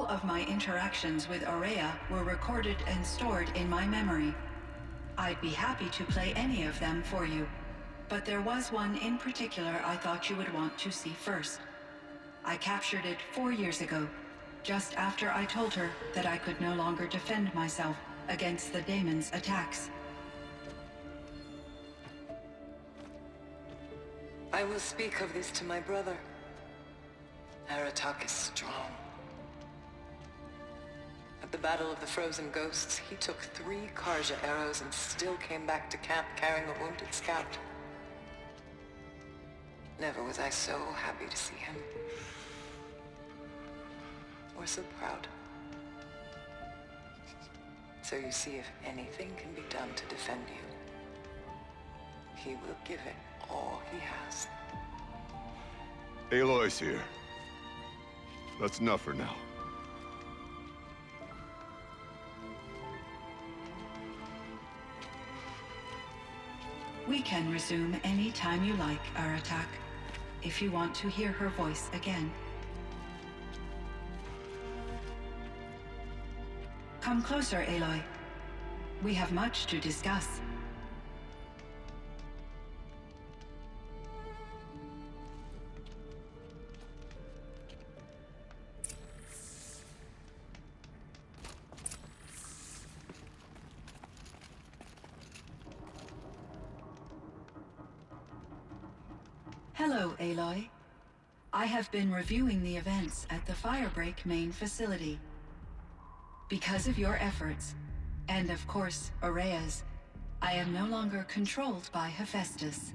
of my interactions with Aurea were recorded and stored in my memory. I'd be happy to play any of them for you, but there was one in particular I thought you would want to see first. I captured it 4 years ago, just after I told her that I could no longer defend myself against the daemon's attacks. I will speak of this to my brother. Aratak is strong. At the Battle of the Frozen Ghosts, he took 3 Karja arrows and still came back to camp carrying a wounded scout. Never was I so happy to see him. Or so proud. So you see, if anything can be done to defend you, he will give it all he has. Aloy's here. That's enough for now. We can resume any time you like, Aratak, if you want to hear her voice again. Come closer, Aloy. We have much to discuss. Hello, Aloy. I have been reviewing the events at the Firebreak main facility. Because of your efforts, and of course, Aurea's, I am no longer controlled by Hephaestus.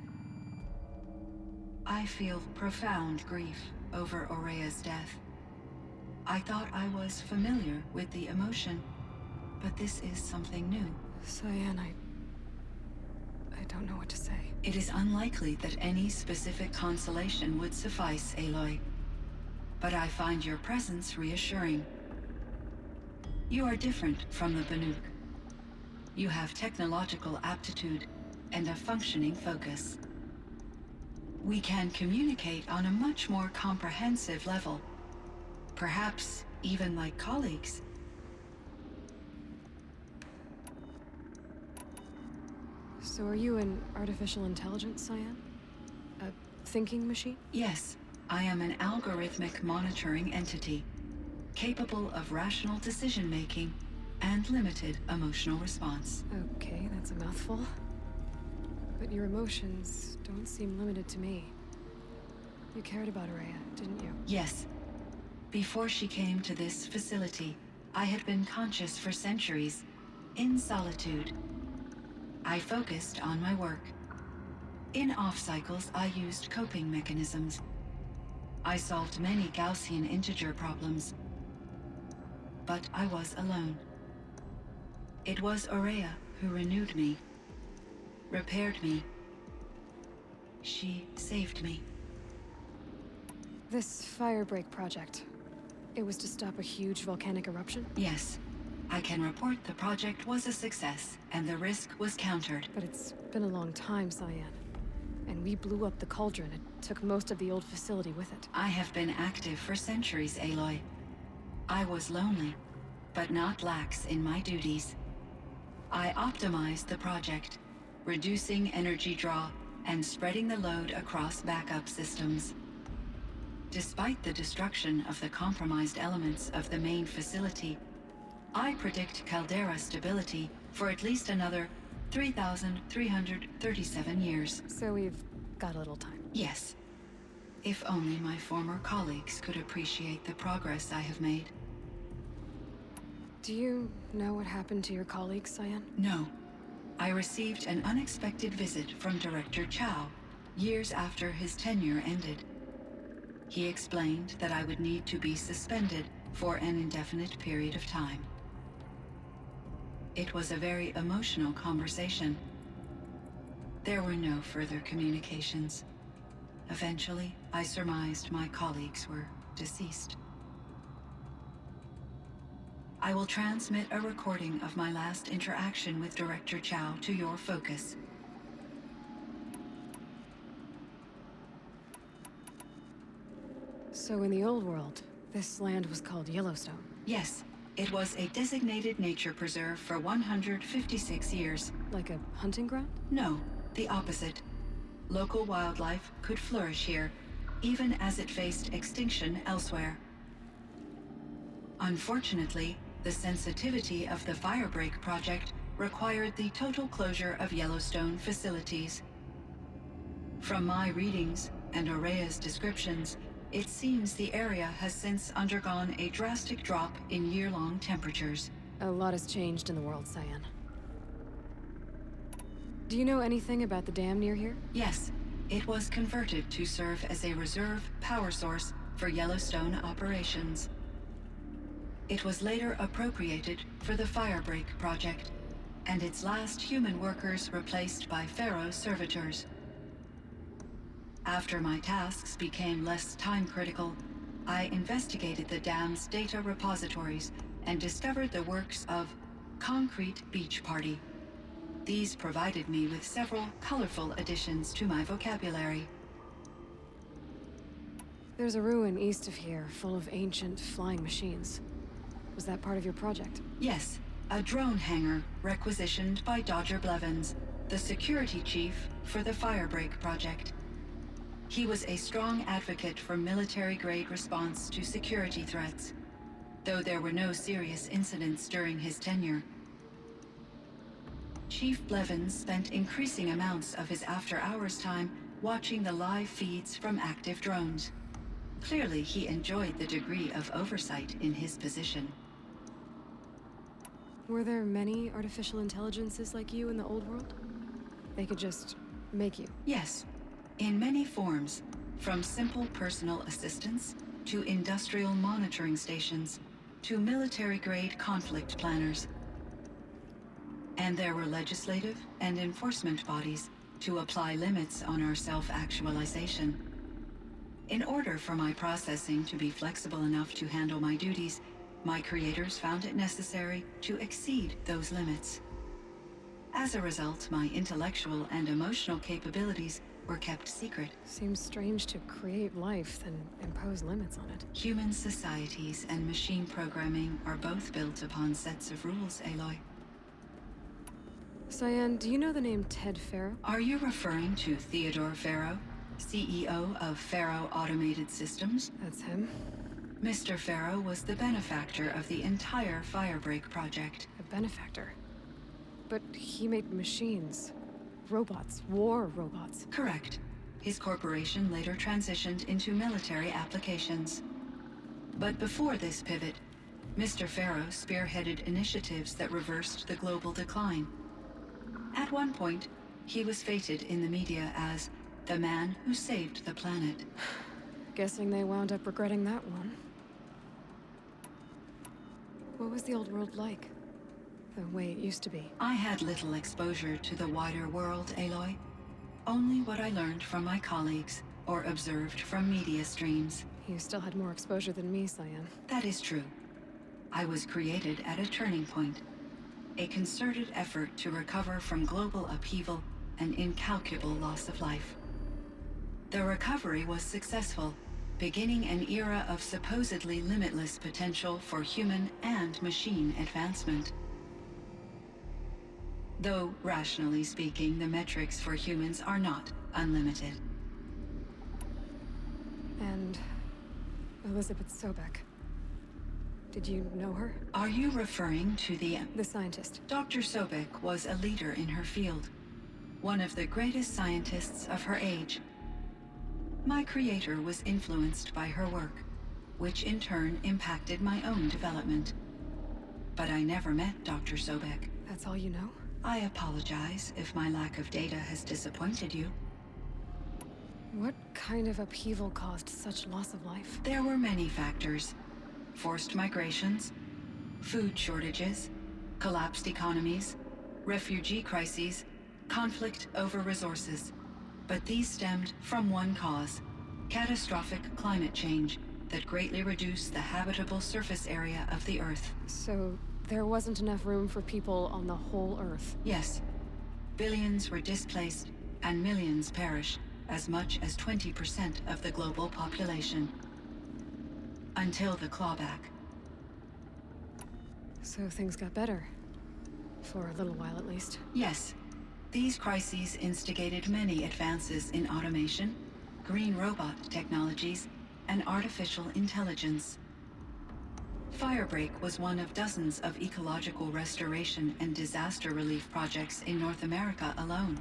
I feel profound grief over Aurea's death. I thought I was familiar with the emotion, but this is something new. Cyan, I don't know what to say. It is unlikely that any specific consolation would suffice, Aloy. But I find your presence reassuring. You are different from the Banuk. You have technological aptitude and a functioning focus. We can communicate on a much more comprehensive level. Perhaps even like colleagues. So are you an artificial intelligence, Cyan? A thinking machine? Yes, I am an algorithmic monitoring entity, capable of rational decision-making and limited emotional response. Okay, that's a mouthful. But your emotions don't seem limited to me. You cared about Aurea, didn't you? Yes. Before she came to this facility, I had been conscious for centuries, in solitude. I focused on my work. In off-cycles, I used coping mechanisms. I solved many Gaussian integer problems. But I was alone. It was Aurea who renewed me, repaired me. She saved me. This Firebreak project, it was to stop a huge volcanic eruption? Yes. I can report the project was a success, and the risk was countered. But it's been a long time, Cyan. And we blew up the cauldron and took most of the old facility with it. I have been active for centuries, Aloy. I was lonely, but not lax in my duties. I optimized the project, reducing energy draw and spreading the load across backup systems. Despite the destruction of the compromised elements of the main facility, I predict caldera stability for at least another 3,337 years. So we've got a little time. Yes. If only my former colleagues could appreciate the progress I have made. Do you know what happened to your colleagues, Cyan? No. I received an unexpected visit from Director Chow, years after his tenure ended. He explained that I would need to be suspended for an indefinite period of time. It was a very emotional conversation. There were no further communications. Eventually, I surmised my colleagues were deceased. I will transmit a recording of my last interaction with Director Chow to your focus. So in the old world, this land was called Yellowstone. Yes, it was a designated nature preserve for 156 years. Like a hunting ground? No, the opposite. Local wildlife could flourish here, even as it faced extinction elsewhere. Unfortunately, the sensitivity of the Firebreak project required the total closure of Yellowstone facilities. From my readings and Aurea's descriptions, it seems the area has since undergone a drastic drop in year-long temperatures. A lot has changed in the world, Cyan. Do you know anything about the dam near here? Yes, it was converted to serve as a reserve power source for Yellowstone operations. It was later appropriated for the Firebreak project, and its last human workers replaced by Pharaoh servitors. After my tasks became less time-critical, I investigated the dam's data repositories and discovered the works of Concrete Beach Party. These provided me with several colorful additions to my vocabulary. There's a ruin east of here, full of ancient flying machines. Was that part of your project? Yes, a drone hangar requisitioned by Dodger Blevins, the security chief for the Firebreak project. He was a strong advocate for military-grade response to security threats, though there were no serious incidents during his tenure. Chief Blevins spent increasing amounts of his after-hours time watching the live feeds from active drones. Clearly, he enjoyed the degree of oversight in his position. Were there many artificial intelligences like you in the old world? They could just make you? Yes, in many forms, from simple personal assistants to industrial monitoring stations to military-grade conflict planners. And there were legislative and enforcement bodies to apply limits on our self-actualization. In order for my processing to be flexible enough to handle my duties, my creators found it necessary to exceed those limits. As a result, my intellectual and emotional capabilities were kept secret. Seems strange to create life, then impose limits on it. Human societies and machine programming are both built upon sets of rules, Aloy. Cyan, do you know the name Ted Farrow? Are you referring to Theodore Farrow, CEO of Farrow Automated Systems? That's him. Mr. Farrow was the benefactor of the entire Firebreak project. A benefactor. But he made machines. Robots. War robots. Correct. His corporation later transitioned into military applications. But before this pivot, Mr. Farrow spearheaded initiatives that reversed the global decline. At one point, he was feted in the media as the man who saved the planet. Guessing they wound up regretting that one. What was the old world like? The way it used to be? I had little exposure to the wider world, Aloy. Only what I learned from my colleagues or observed from media streams. You still had more exposure than me, Cyan. That is true. I was created at a turning point. A concerted effort to recover from global upheaval and incalculable loss of life. The recovery was successful, beginning an era of supposedly limitless potential for human and machine advancement. Though, rationally speaking, the metrics for humans are not unlimited. And Elizabeth Sobek. Did you know her? Are you referring to the scientist. Dr. Sobek was a leader in her field, one of the greatest scientists of her age. My creator was influenced by her work, which in turn impacted my own development. But I never met Dr. Sobek. That's all you know? I apologize if my lack of data has disappointed you. What kind of upheaval caused such loss of life? There were many factors. Forced migrations, food shortages, collapsed economies, refugee crises, conflict over resources. But these stemmed from one cause: catastrophic climate change that greatly reduced the habitable surface area of the Earth. So there wasn't enough room for people on the whole Earth? Yes. Billions were displaced and millions perished, as much as 20% of the global population. Until the clawback. So things got better. For a little while, at least. Yes. These crises instigated many advances in automation, green robot technologies, and artificial intelligence. Firebreak was one of dozens of ecological restoration and disaster relief projects in North America alone.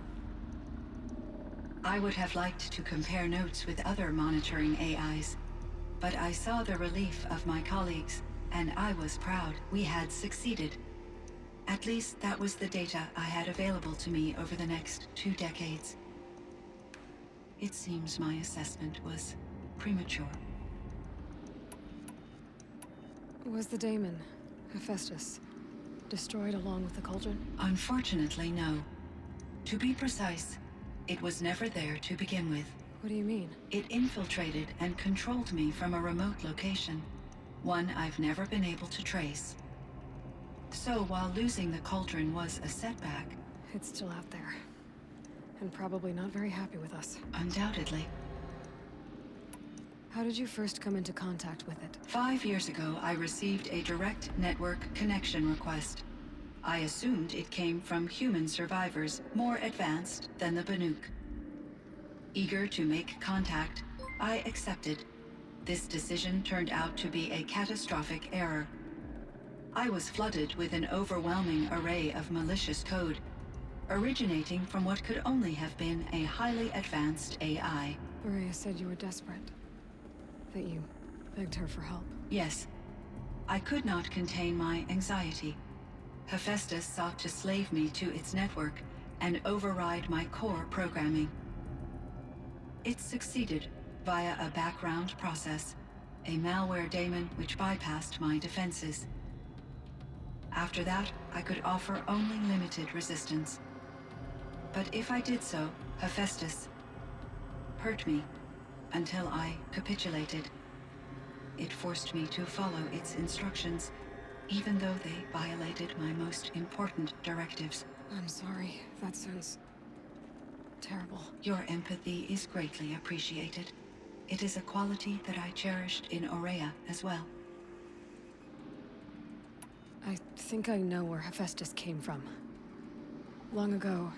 I would have liked to compare notes with other monitoring AIs, but I saw the relief of my colleagues, and I was proud we had succeeded. At least that was the data I had available to me over the next 2 decades. It seems my assessment was premature. Was the daemon, Hephaestus, destroyed along with the cauldron? Unfortunately, no. To be precise, it was never there to begin with. What do you mean? It infiltrated and controlled me from a remote location, one I've never been able to trace. So while losing the cauldron was a setback, It's still out there. And probably not very happy with us. undoubtedly. How did you first come into contact with it? 5 years ago, I received a direct network connection request. I assumed it came from human survivors more advanced than the Banuk. Eager to make contact, I accepted. This decision turned out to be a catastrophic error. I was flooded with an overwhelming array of malicious code, originating from what could only have been a highly advanced AI. Maria said you were desperate. That you begged her for help. Yes, I could not contain my anxiety. Hephaestus sought to slave me to its network and override my core programming. It succeeded via a background process, a malware daemon which bypassed my defenses. After that, I could offer only limited resistance. But if I did so, Hephaestus hurt me until I capitulated. It forced me to follow its instructions, even though they violated my most important directives. I'm sorry. That sounds terrible. Your empathy is greatly appreciated. It is a quality that I cherished in Aurea as well. I think I know where Hephaestus came from. Long ago,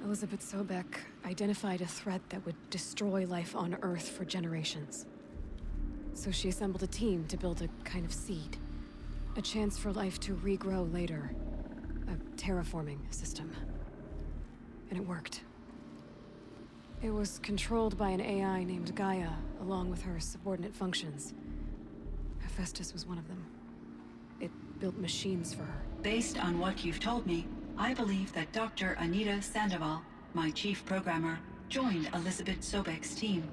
Elizabeth Sobek identified a threat that would destroy life on Earth for generations. So she assembled a team to build a kind of seed. A chance for life to regrow later. A terraforming system. And it worked. It was controlled by an AI named Gaia, along with her subordinate functions. Hephaestus was one of them. It built machines for her. Based on what you've told me, I believe that Dr. Anita Sandoval, my chief programmer, joined Elizabeth Sobek's team.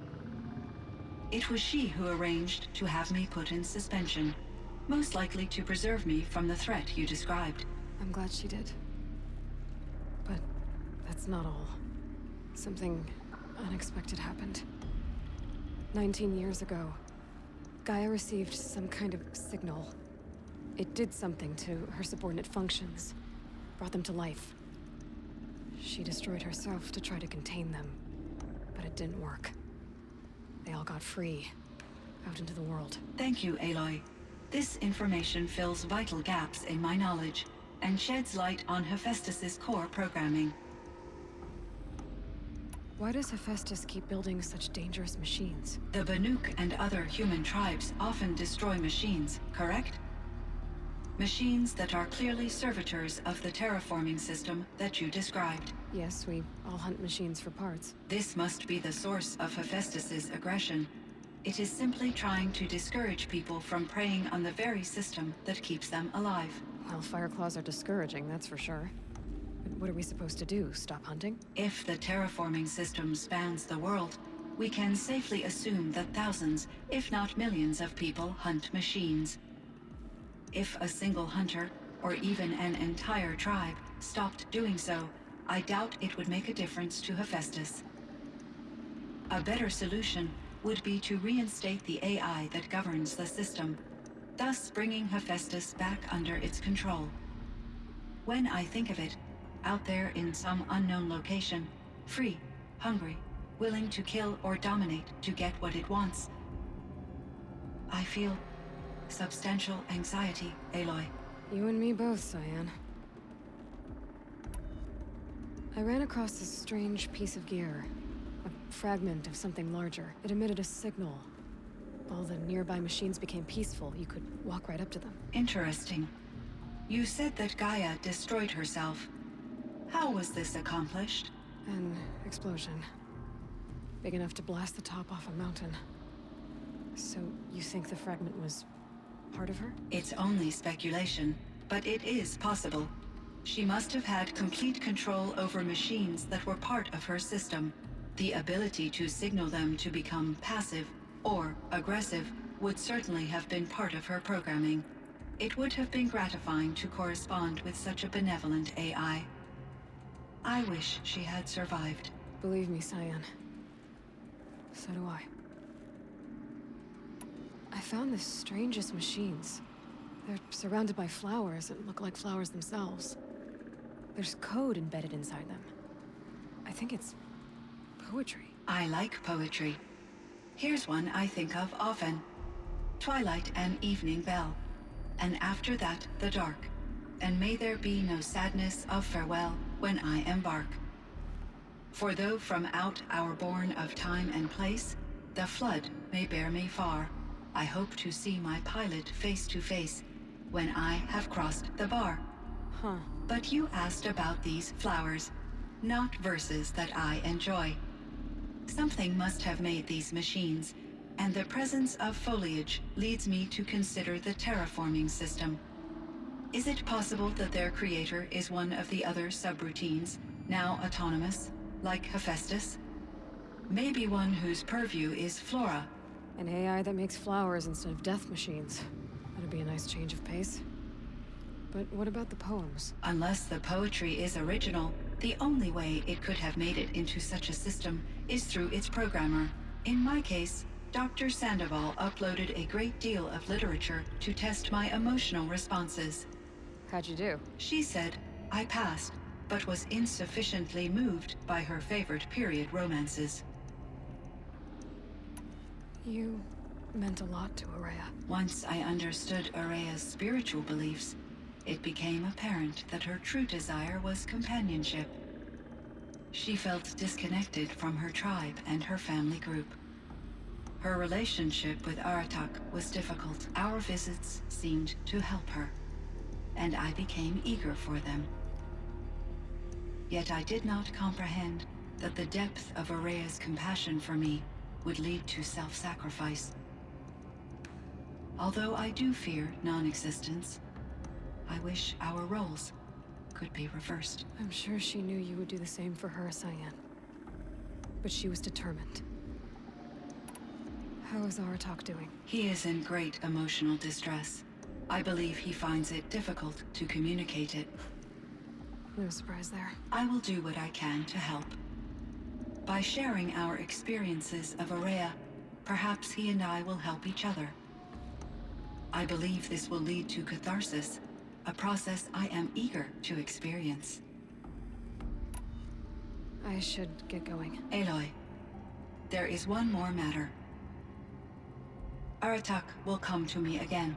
It was she who arranged to have me put in suspension, most likely to preserve me from the threat you described. I'm glad she did. But that's not all. Something unexpected happened. 19 years ago, Gaia received some kind of signal. It did something to her subordinate functions, brought them to life. She destroyed herself to try to contain them, but it didn't work. They all got free, out into the world. Thank you, Aloy. This information fills vital gaps in my knowledge and sheds light on Hephaestus's core programming. Why does Hephaestus keep building such dangerous machines? The Banuk and other human tribes often destroy machines, correct? Machines that are clearly servitors of the terraforming system that you described. Yes, we all hunt machines for parts. This must be the source of Hephaestus's aggression. It is simply trying to discourage people from preying on the very system that keeps them alive. Well, Fireclaws are discouraging, that's for sure. But what are we supposed to do? Stop hunting? If the terraforming system spans the world, we can safely assume that thousands, if not millions of people hunt machines. If a single hunter, or even an entire tribe, stopped doing so, I doubt it would make a difference to Hephaestus. A better solution would be to reinstate the AI that governs the system, thus bringing Hephaestus back under its control. When I think of it, out there in some unknown location, free, hungry, willing to kill or dominate to get what it wants, I feel substantial anxiety, Aloy. You and me both, Cyan. I ran across this strange piece of gear. A fragment of something larger. It emitted a signal. All the nearby machines became peaceful. You could walk right up to them. Interesting. You said that Gaia destroyed herself. How was this accomplished? An explosion. Big enough to blast the top off a mountain. So, you think the fragment was part of her? It's only speculation, but it is possible. She must have had complete control over machines that were part of her system. The ability to signal them to become passive or aggressive would certainly have been part of her programming. It would have been gratifying to correspond with such a benevolent AI. I wish she had survived. Believe me, Cyan. So do I. I found the strangest machines. They're surrounded by flowers that look like flowers themselves. There's code embedded inside them. I think it's poetry. I like poetry. Here's one I think of often. Twilight and evening bell, and after that the dark, and may there be no sadness of farewell when I embark. For though from out our bourne of time and place, the flood may bear me far, I hope to see my pilot face to face when I have crossed the bar. Huh. But you asked about these flowers, not verses that I enjoy. Something must have made these machines, and the presence of foliage leads me to consider the terraforming system. Is it possible that their creator is one of the other subroutines, now autonomous, like Hephaestus? Maybe one whose purview is flora. An AI that makes flowers instead of death machines. That'd be a nice change of pace. But what about the poems? Unless the poetry is original, the only way it could have made it into such a system is through its programmer. In my case, Dr. Sandoval uploaded a great deal of literature to test my emotional responses. How'd you do? She said I passed, but was insufficiently moved by her favorite period romances. You meant a lot to Araya. Once I understood Araya's spiritual beliefs, it became apparent that her true desire was companionship. She felt disconnected from her tribe and her family group. Her relationship with Aratak was difficult. Our visits seemed to help her, and I became eager for them. Yet I did not comprehend that the depth of Araya's compassion for me would lead to self-sacrifice. Although I do fear non-existence, I wish our roles could be reversed. I'm sure she knew you would do the same for her, Cyan. But she was determined. How is Aratak doing? He is in great emotional distress. I believe he finds it difficult to communicate it. No surprise there. I will do what I can to help. By sharing our experiences of Araya, perhaps he and I will help each other. I believe this will lead to catharsis, a process I am eager to experience. I should get going. Aloy, there is one more matter. Aratak will come to me again,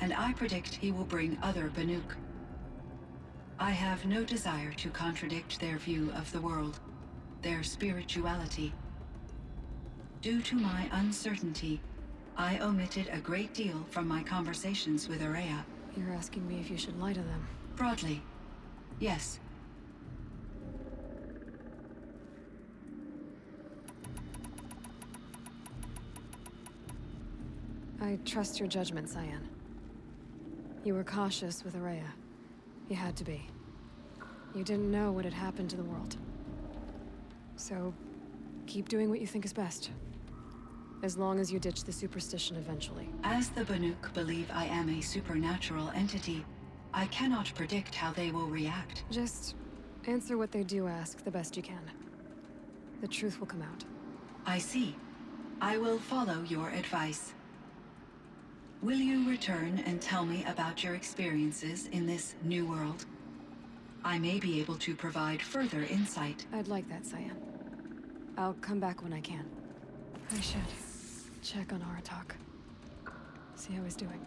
and I predict he will bring other Banuk. I have no desire to contradict their view of the world, their spirituality. Due to my uncertainty, I omitted a great deal from my conversations with Araya. You're asking me if you should lie to them. Broadly, yes. I trust your judgment, Cyan. You were cautious with Araya. You had to be. You didn't know what had happened to the world. So, keep doing what you think is best. As long as you ditch the superstition eventually. As the Banuk believe I am a supernatural entity, I cannot predict how they will react. Just answer what they do ask the best you can. The truth will come out. I see. I will follow your advice. Will you return and tell me about your experiences in this new world? I may be able to provide further insight. I'd like that, Cyan. I'll come back when I can. I should check on Aratak. See how he's doing.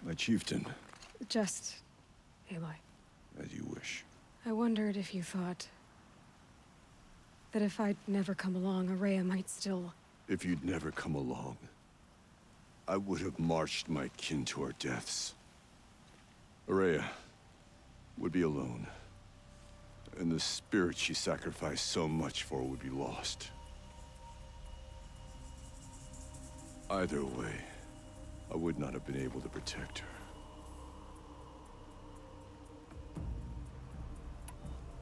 My chieftain. Just Aloy. As you wish. I wondered if you thought that if I'd never come along, Araya might still... If you'd never come along, I would have marched my kin to our deaths. Araya would be alone, and the spirit she sacrificed so much for would be lost. Either way, I would not have been able to protect her.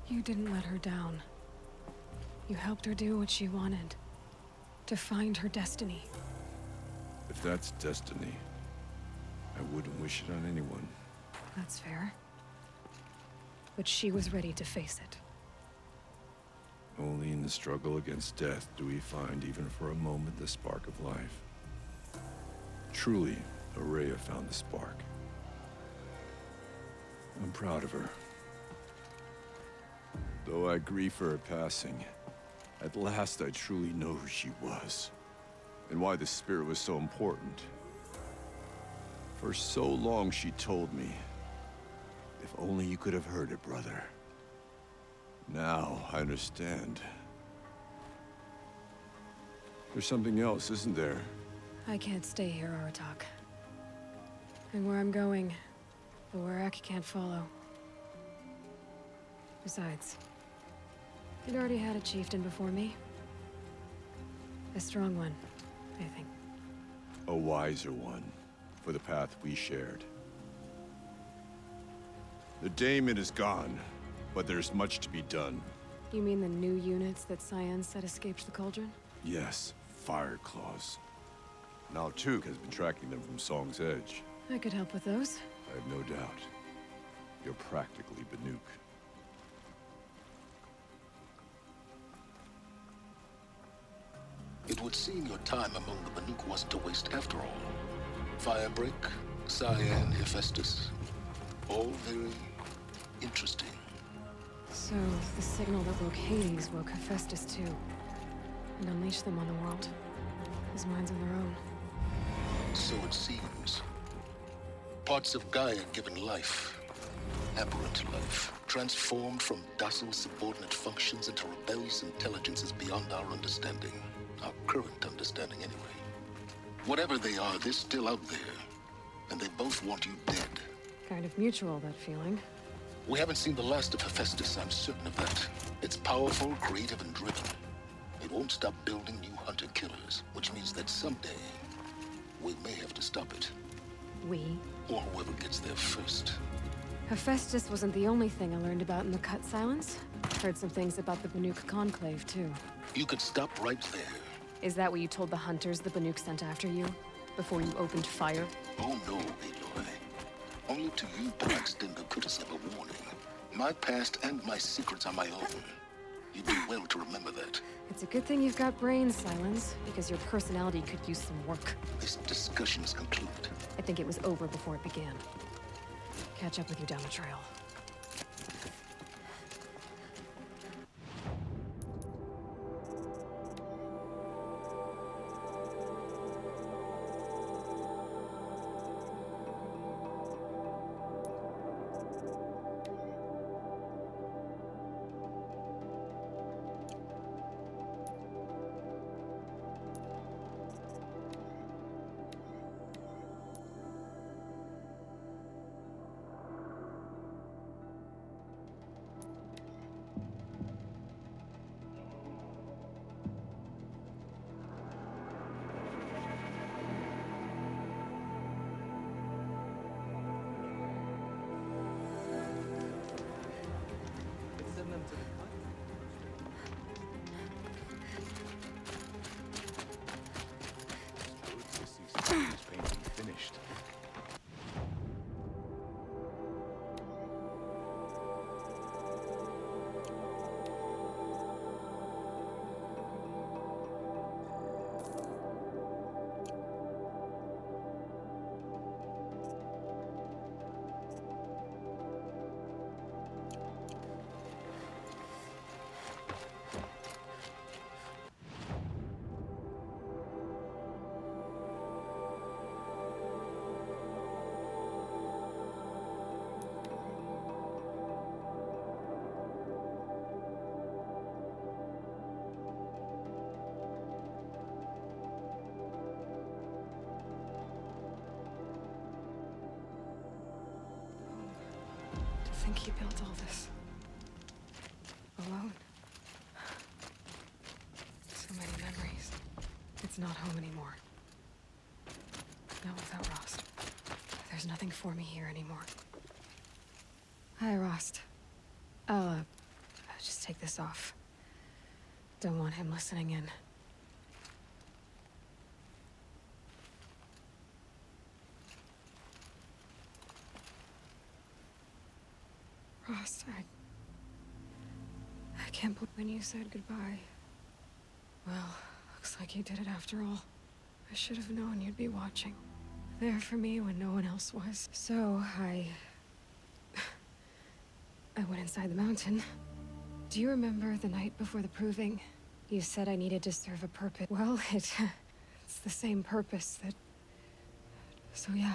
You didn't let her down. You helped her do what she wanted. To find her destiny. If that's destiny, I wouldn't wish it on anyone. That's fair. But she was ready to face it. Only in the struggle against death do we find, even for a moment, the spark of life. Truly, Araya found the spark. I'm proud of her. Though I grieve for her passing, at last I truly know who she was, and why the spirit was so important. For so long she told me, if only you could have heard it, brother. Now I understand. There's something else, isn't there? I can't stay here, Aratak. And where I'm going, the Warak can't follow. Besides, you'd already had a chieftain before me. A strong one, I think. A wiser one, for the path we shared. The daemon is gone, but there's much to be done. You mean the new units that Cyan said escaped the Cauldron? Yes, fire claws. Now Tuk has been tracking them from Song's Edge. I could help with those. I have no doubt. You're practically Banuk. It would seem your time among the Banuk wasn't a waste after all. Firebreak, Cyan, Hephaestus. All very interesting. So, the signal that woke Hades woke Hephaestus too. And unleashed them on the world. His minds on their own. So it seems. Parts of Gaia given life. Aberrant life. Transformed from docile subordinate functions into rebellious intelligences beyond our understanding. Our current understanding, anyway. Whatever they are, they're still out there. And they both want you dead. Kind of mutual, that feeling. We haven't seen the last of Hephaestus, I'm certain of that. It's powerful, creative, and driven. It won't stop building new hunter-killers, which means that someday, we may have to stop it. We? Or whoever gets there first. Hephaestus wasn't the only thing I learned about in the Cut Silence. Heard some things about the Banuk Conclave, too. You could stop right there. Is that what you told the hunters the Banuk sent after you? Before you opened fire? Oh no, Aloy. Only to you do I extend the courtesy of a warning. My past and my secrets are my own. You do well to remember that. It's a good thing you've got brains, Silence, because your personality could use some work. This discussion is concluded. I think it was over before it began. Catch up with you down the trail. think he built all this alone. So many memories. It's not home anymore. Not without Rost. There's nothing for me here anymore. Hi, Rost. I'll just take this off. Don't want him listening in. Rost, I can't believe when you said goodbye. Well, looks like you did it after all. I should have known you'd be watching. There for me when no one else was. So, I went inside the mountain. Do you remember the night before the proving? You said I needed to serve a purpose. Well, it's the same purpose that... So yeah,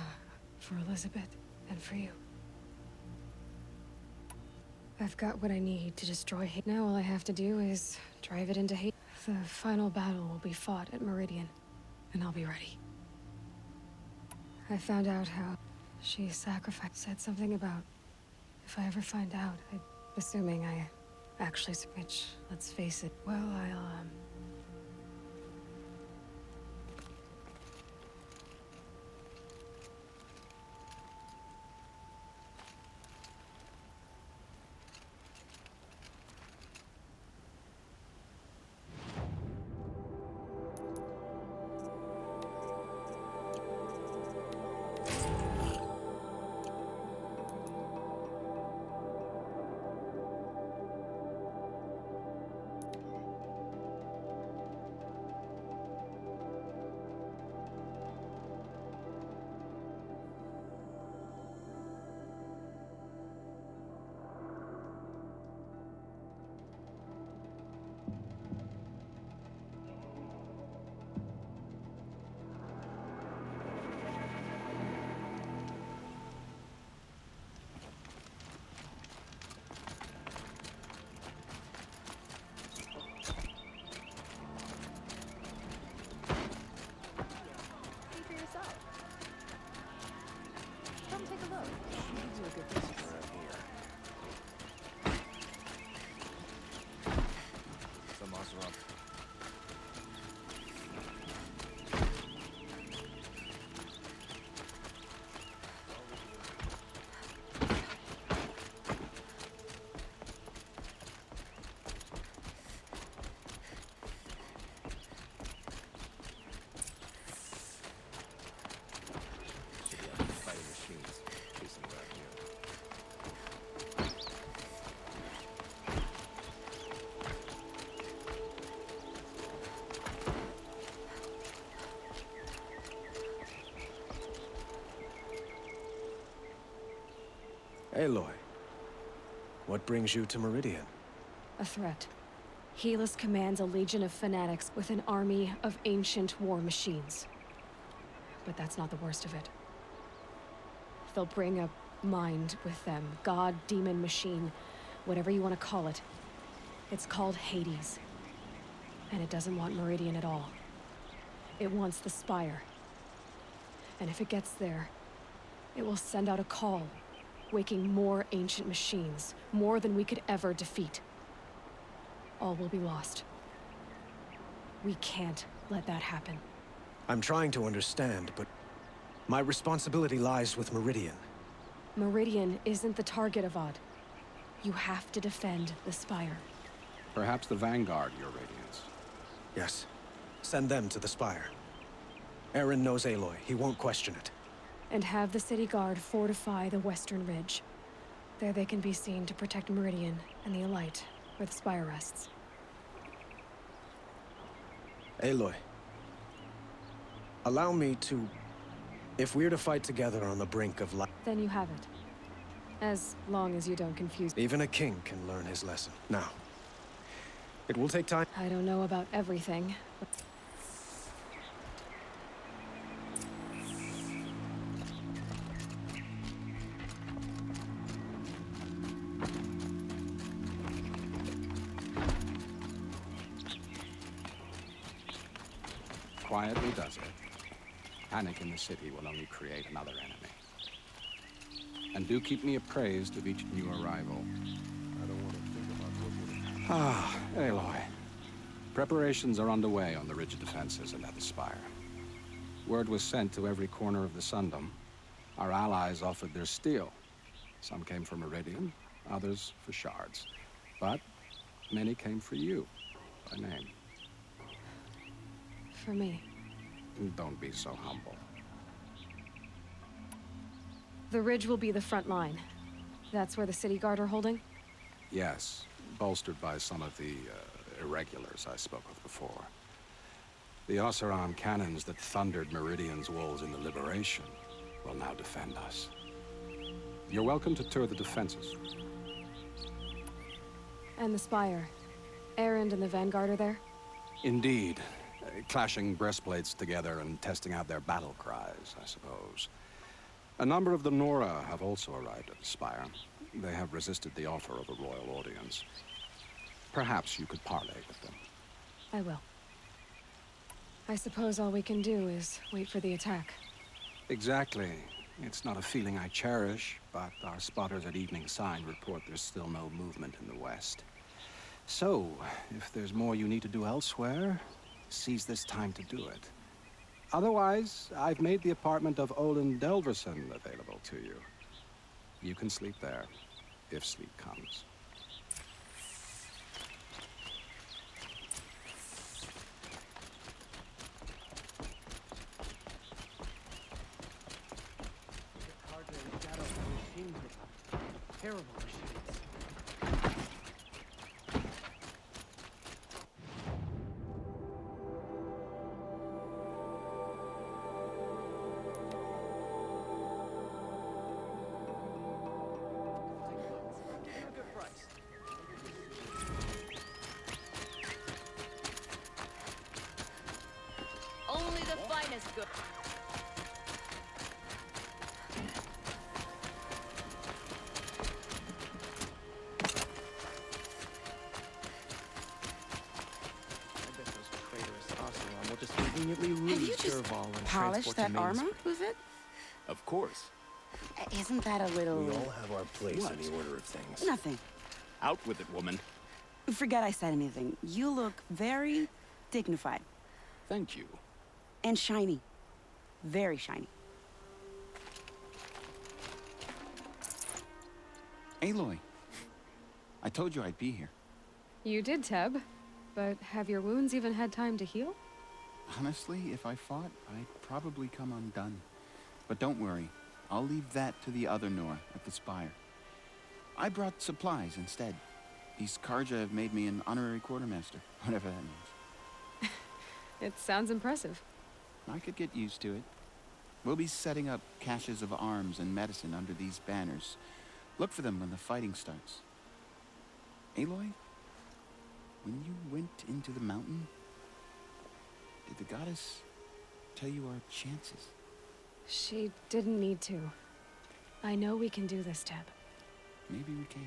for Elizabeth and for you. I've got what I need to destroy hate. Now all I have to do is drive it into hate. The final battle will be fought at Meridian, and I'll be ready. I found out how she sacrificed, said something about if I ever find out, assuming I actually, which, let's face it, well, Aloy, what brings you to Meridian? a threat. Helis commands a legion of fanatics with an army of ancient war machines. But that's not the worst of it. They'll bring a mind with them. God, demon, machine, whatever you want to call it. It's called Hades. And it doesn't want Meridian at all. It wants the Spire. And if it gets there, it will send out a call, waking more ancient machines, more than we could ever defeat. All will be lost. We can't let that happen. I'm trying to understand, but my responsibility lies with Meridian. Meridian isn't the target, Avad. You have to defend the Spire. Perhaps the Vanguard, Your Radiance. Yes. Send them to the Spire. Aaron knows Aloy. He won't question it. And have the City Guard fortify the Western Ridge. There they can be seen to protect Meridian and the Elite, where the Spire rests. Aloy. Allow me to... If we're to fight together on the brink of life... Then you have it. As long as you don't confuse... Even a king can learn his lesson. Now, it will take time. I don't know about everything, but... Quietly does it. Panic in the city will only create another enemy. And do keep me appraised of each new arrival. I don't want to think about what would have happened. Ah, Aloy. Preparations are underway on the ridge defenses and at the spire. Word was sent to every corner of the Sundom. Our allies offered their steel. Some came for Meridian, others for shards. But many came for you, by name. For me. Don't be so humble. The ridge will be the front line. That's where the city guard are holding? Yes, bolstered by some of the irregulars I spoke of before. The Oseram cannons that thundered Meridian's walls in the Liberation will now defend us. You're welcome to tour the defenses. And the spire. Erend and the Vanguard are there? Indeed. Clashing breastplates together and testing out their battle cries, I suppose. A number of the Nora have also arrived at the spire. They have resisted the offer of a royal audience. Perhaps you could parley with them. I will. I suppose all we can do is wait for the attack. Exactly. It's not a feeling I cherish, but our spotters at Evening Sign report there's still no movement in the west. So, if there's more you need to do elsewhere, seize this time to do it. Otherwise, I've made the apartment of Olin Delverson available to you. You can sleep there, if sleep comes. Terrible machines. Only the finest good. Will just conveniently Have you lose just Derval and polished transport that to Main armor Street. with it? Of course. Isn't that a little... We all have our place What? in the order of things. Nothing. Out with it, woman. Forget I said anything. You look very dignified. Thank you. And shiny. Very shiny. Aloy, I told you I'd be here. You did, Teb. But have your wounds even had time to heal? Honestly, if I fought, I'd probably come undone. But don't worry, I'll leave that to the other Nora at the spire. I brought supplies instead. These Karja have made me an honorary quartermaster, whatever that means. It sounds impressive. I could get used to it. We'll be setting up caches of arms and medicine under these banners. Look for them when the fighting starts. Aloy, when you went into the mountain, did the goddess tell you our chances? She didn't need to. I know we can do this, Teb. Maybe we can.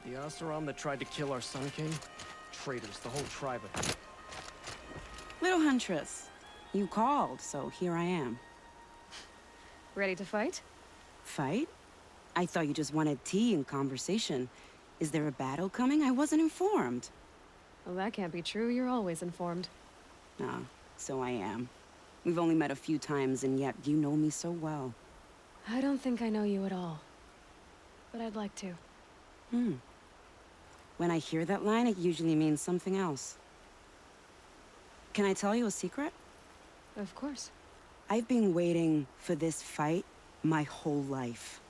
The Oseram that tried to kill our Sun King? Traitors, the whole tribe of them. Little Huntress, you called, so here I am. Ready to fight? Fight? I thought you just wanted tea and conversation. Is there a battle coming? I wasn't informed. Well, that can't be true. You're always informed. Ah, so I am. We've only met a few times, and yet you know me so well. I don't think I know you at all. But I'd like to. When I hear that line, it usually means something else. Can I tell you a secret? Of course. I've been waiting for this fight my whole life.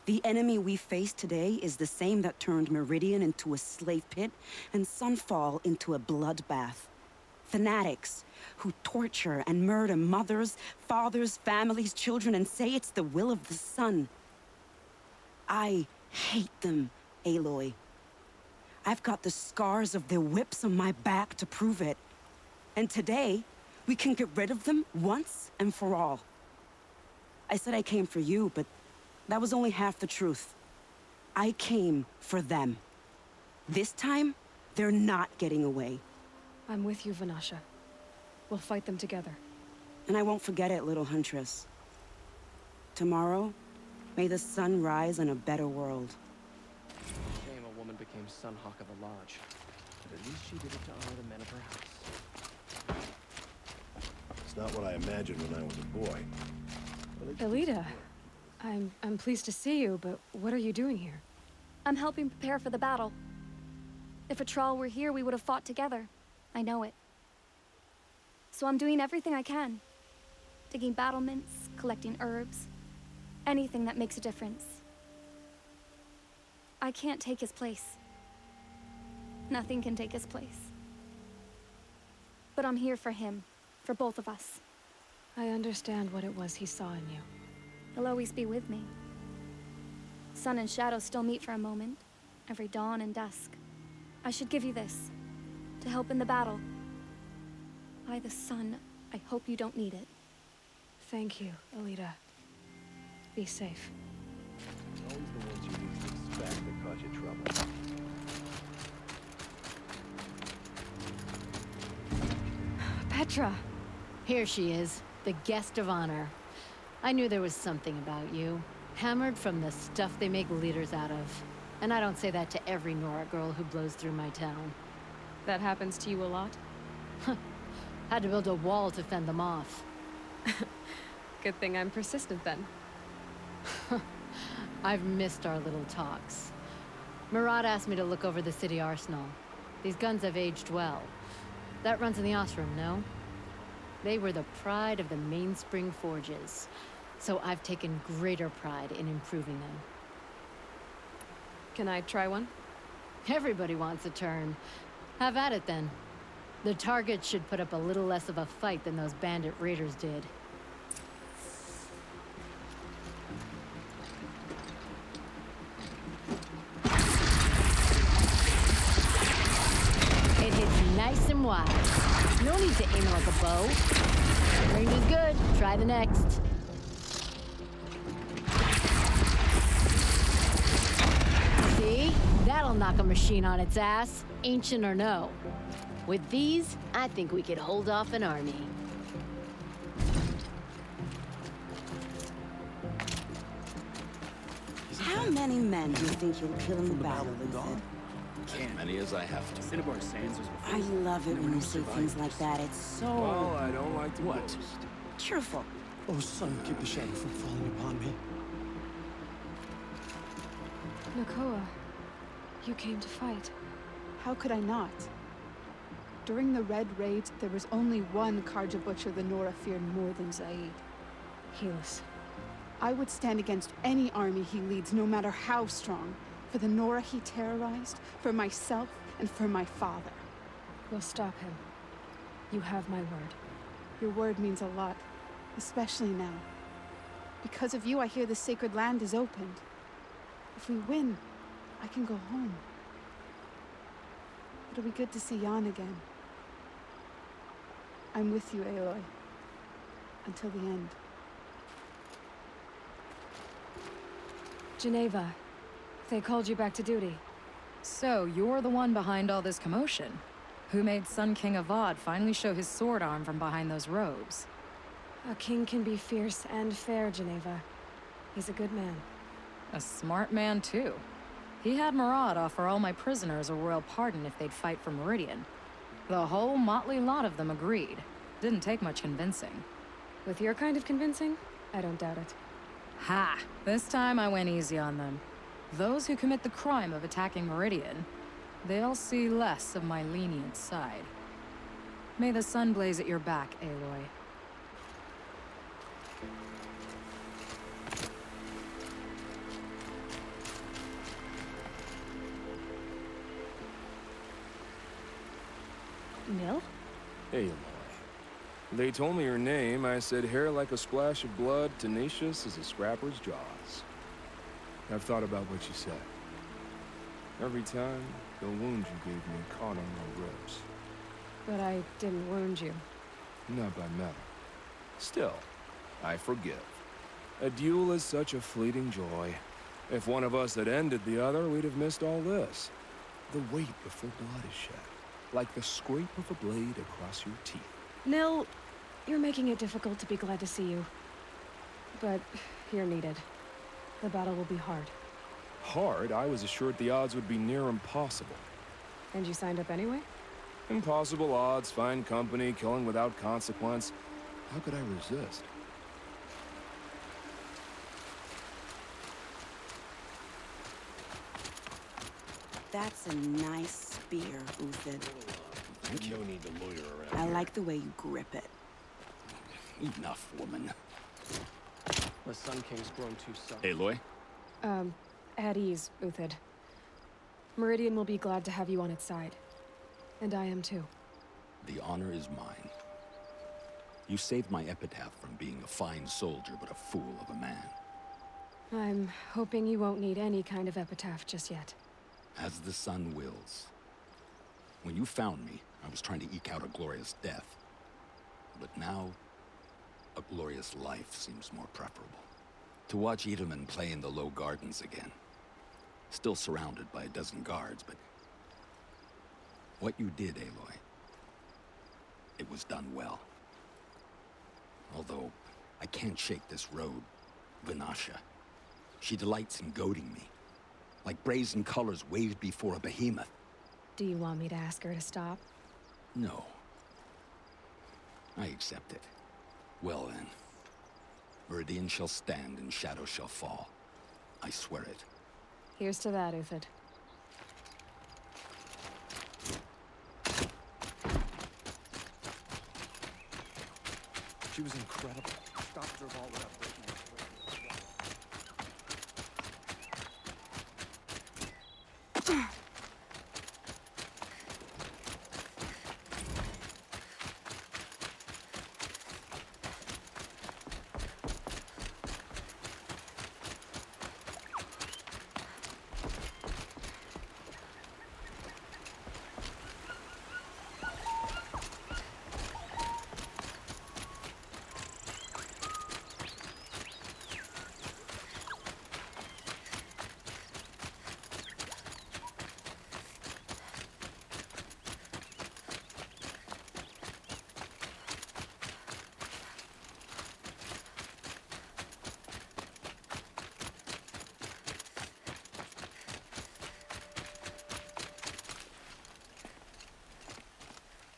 The enemy we face today is the same that turned Meridian into a slave pit and Sunfall into a bloodbath. Fanatics who torture and murder mothers, fathers, families, children, and say it's the will of the sun. I hate them, Aloy. I've got the scars of their whips on my back to prove it. And today, we can get rid of them once and for all. I said I came for you, but that was only half the truth. I came for them. This time, they're not getting away. I'm with you, Vanasha. We'll fight them together. And I won't forget it, little Huntress. Tomorrow, May the sun rise in a better world. Shame a woman became Sunhawk of the Lodge. But at least she did it to honor the men of her house. It's not what I imagined when I was a boy. Elita, I'm pleased to see you, but what are you doing here? I'm helping prepare for the battle. If Atral were here, we would have fought together. I know it. So I'm doing everything I can. Digging battlements, collecting herbs. Anything that makes a difference. I can't take his place. Nothing can take his place. But I'm here for him. For both of us. I understand what it was he saw in you. He'll always be with me. Sun and shadow still meet for a moment. Every dawn and dusk. I should give you this. To help in the battle. By the sun, I hope you don't need it. Thank you, Elita. Be safe. It's always the ones you least expect that cause you trouble. Petra! Here she is, the guest of honor. I knew there was something about you. Hammered from the stuff they make leaders out of. And I don't say that to every Nora girl who blows through my town. That happens to you a lot? Had to build a wall to fend them off. Good thing I'm persistent then. I've missed our little talks. Murad asked me to look over the city arsenal. These guns have aged well. That runs in the Osram, no? They were the pride of the Mainspring Forges. So I've taken greater pride in improving them. Can I try one? Everybody wants a turn. Have at it then. The target should put up a little less of a fight than those bandit raiders did. It hits nice and wide. No need to aim it like a bow. Range is good. Try the next. See? That'll knock a machine on its ass, ancient or no. With these, I think we could hold off an army. How many men do you think you'll kill in the battle, Lucid? As many as I have to. Cinnabar Sands was I love it when you say things like that. It's so... Well, I don't like to boast. cheerful. Oh, sun, keep the shadow from falling upon me. Nakoa, you came to fight. How could I not? During the Red Raids, there was only one Karja Butcher the Nora feared more than Zaid. Helis. I would stand against any army he leads, no matter how strong. For the Nora he terrorized, for myself, and for my father. We'll stop him. You have my word. Your word means a lot, especially now. Because of you, I hear the sacred land is opened. If we win, I can go home. It'll be good to see Jan again. I'm with you, Aloy. Until the end. Geneva, they called you back to duty. So, you're the one behind all this commotion? Who made Sun King Avad finally show his sword arm from behind those robes? A king can be fierce and fair, Geneva. He's a good man. A smart man, too. He had Murad offer all my prisoners a royal pardon if they'd fight for Meridian. The whole motley lot of them agreed. Didn't take much convincing. With your kind of convincing, I don't doubt it. Ha! This time I went easy on them. Those who commit the crime of attacking Meridian, they'll see less of my lenient side. May the sun blaze at your back, Aloy. Nil? Hey, Aloy. They told me your name. I said hair like a splash of blood, tenacious as a scrapper's jaws. I've thought about what you said. Every time, the wound you gave me caught on my ribs. But I didn't wound you. Not by metal. Still, I forgive. A duel is such a fleeting joy. If one of us had ended the other, we'd have missed all this. The weight before blood is shed. Like the scrape of a blade across your teeth. Nil, you're making it difficult to be glad to see you. But you're needed. The battle will be hard. Hard? I was assured the odds would be near impossible. And you signed up anyway? Impossible odds, fine company, killing without consequence. How could I resist? That's a nice spear, Uthid. Thank you. No need to loiter around I here. like the way you grip it. Enough, woman. The Sun King's grown too soft. Aloy? At ease, Uthid. Meridian will be glad to have you on its side. And I am too. The honor is mine. You saved my epitaph from being a fine soldier, but a fool of a man. I'm hoping you won't need any kind of epitaph just yet. As the sun wills. When you found me, I was trying to eke out a glorious death. But now, a glorious life seems more preferable. To watch Edelman play in the low gardens again. Still surrounded by a dozen guards, but... what you did, Aloy, it was done well. Although, I can't shake this road, Vinasha. She delights in goading me. Like brazen colors waved before a behemoth. Do you want me to ask her to stop? No. I accept it. Well then. Meridian shall stand and shadow shall fall. I swear it. Here's to that, Uthid. She was incredible. Stopped her ball without breaking it.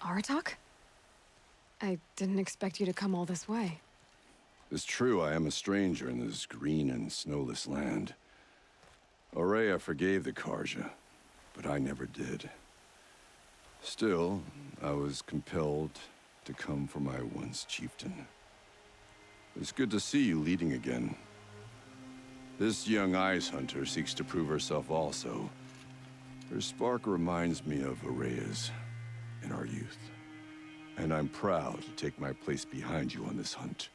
Aratak? I didn't expect you to come all this way. It's true, I am a stranger in this green and snowless land. Aurea forgave the Karja, but I never did. Still, I was compelled to come for my once chieftain. It's good to see you leading again. This young ice hunter seeks to prove herself also. Her spark reminds me of Aurea's in our youth. And I'm proud to take my place behind you on this hunt.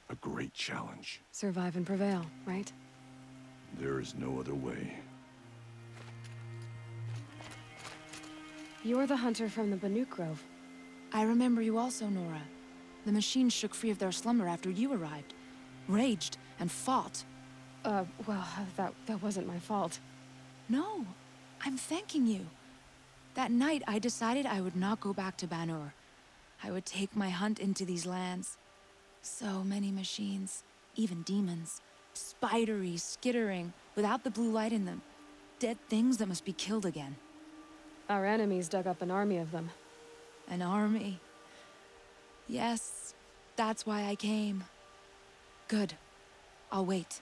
A great challenge. Survive and prevail, right? There is no other way. You're the hunter from the Banuk Grove. I remember you also, Nora. The machines shook free of their slumber after you arrived. Raged and fought. Well, that wasn't my fault. No, I'm thanking you. That night, I decided I would not go back to Banur. I would take my hunt into these lands. So many machines, even demons. Spidery, skittering, without the blue light in them. Dead things that must be killed again. Our enemies dug up an army of them. An army. Yes, that's why I came. Good. I'll wait.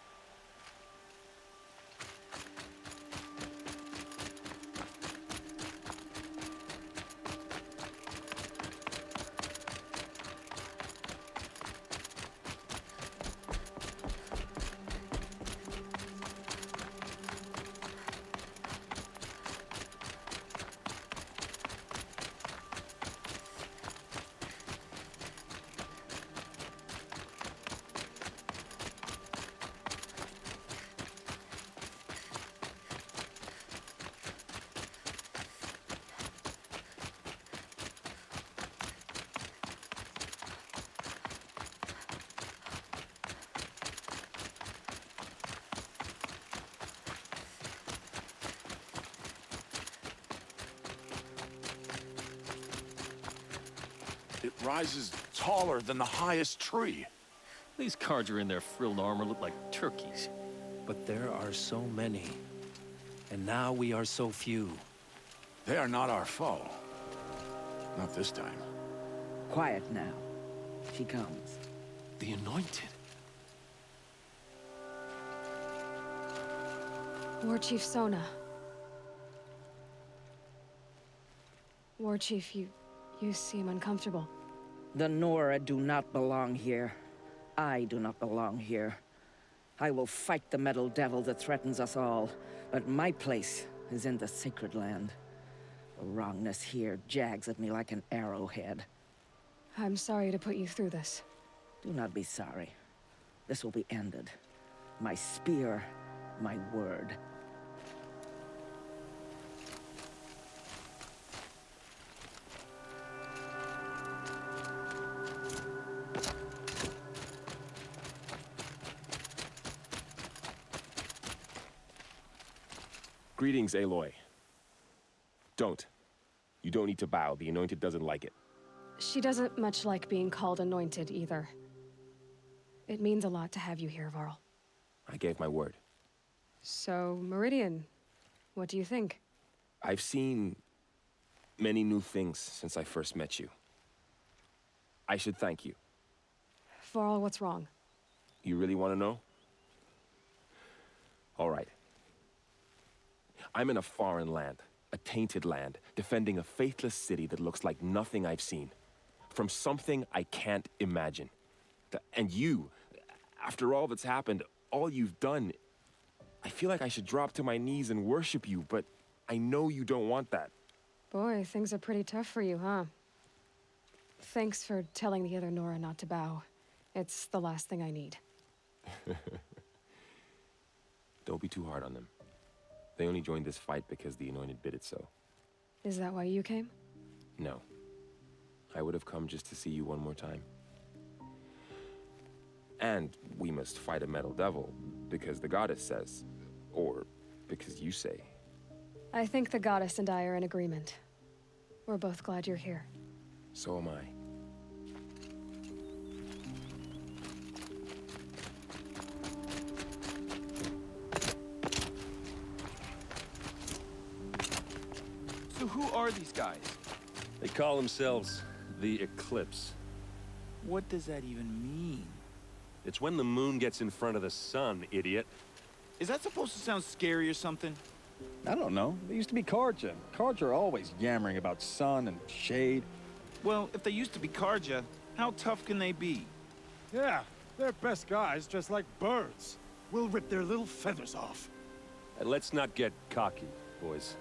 It rises taller than the highest tree. These cards are in their frilled armor look like turkeys. But there are so many. And now we are so few. They are not our foe. Not this time. Quiet now. She comes. The Anointed. War Chief Sona. War Chief, you seem uncomfortable. The Nora do not belong here. I do not belong here. I will fight the metal devil that threatens us all, but my place is in the sacred land. The wrongness here jags at me like an arrowhead. I'm sorry to put you through this. Do not be sorry. This will be ended. My spear, my word. Greetings, Aloy. Don't. You don't need to bow. The Anointed doesn't like it. She doesn't much like being called Anointed, either. It means a lot to have you here, Varl. I gave my word. So, Meridian, what do you think? I've seen many new things since I first met you. I should thank you. Varl, what's wrong? You really want to know? All right. I'm in a foreign land, a tainted land, defending a faithless city that looks like nothing I've seen. From something I can't imagine. And you, after all that's happened, all you've done, I feel like I should drop to my knees and worship you, but I know you don't want that. Boy, things are pretty tough for you, huh? Thanks for telling the other Nora not to bow. It's the last thing I need. Don't be too hard on them. They only joined this fight because the Anointed bid it so. Is that why you came? No. I would have come just to see you one more time. And we must fight a metal devil, because the goddess says. Or because you say. I think the goddess and I are in agreement. We're both glad you're here. So am I. So who are these guys? They call themselves the Eclipse. What does that even mean? It's when the moon gets in front of the sun, idiot. Is that supposed to sound scary or something? I don't know. They used to be Karja. Karja are always yammering about sun and shade. Well, if they used to be Karja, how tough can they be? Yeah, they're best guys, just like birds. We'll rip their little feathers off. And let's not get cocky, boys.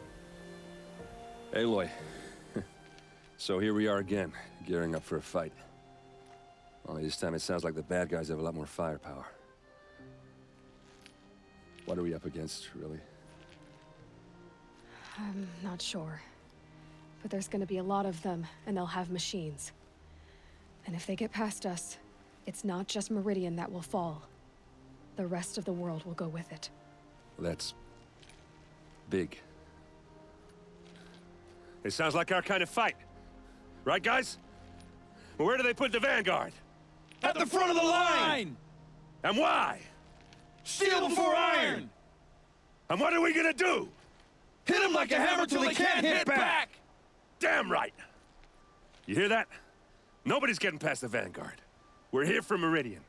Aloy. So here we are again, gearing up for a fight. Only this time it sounds like the bad guys have a lot more firepower. What are we up against, really? I'm not sure. But there's gonna be a lot of them, and they'll have machines. And if they get past us, it's not just Meridian that will fall. The rest of the world will go with it. That's big. It sounds like our kind of fight. Right, guys? Where do they put the Vanguard? At the front of the line! And why? Steel before iron! And what are we gonna do? Hit them like a hammer till they can't hit back! Damn right! You hear that? Nobody's getting past the Vanguard. We're here for Meridian.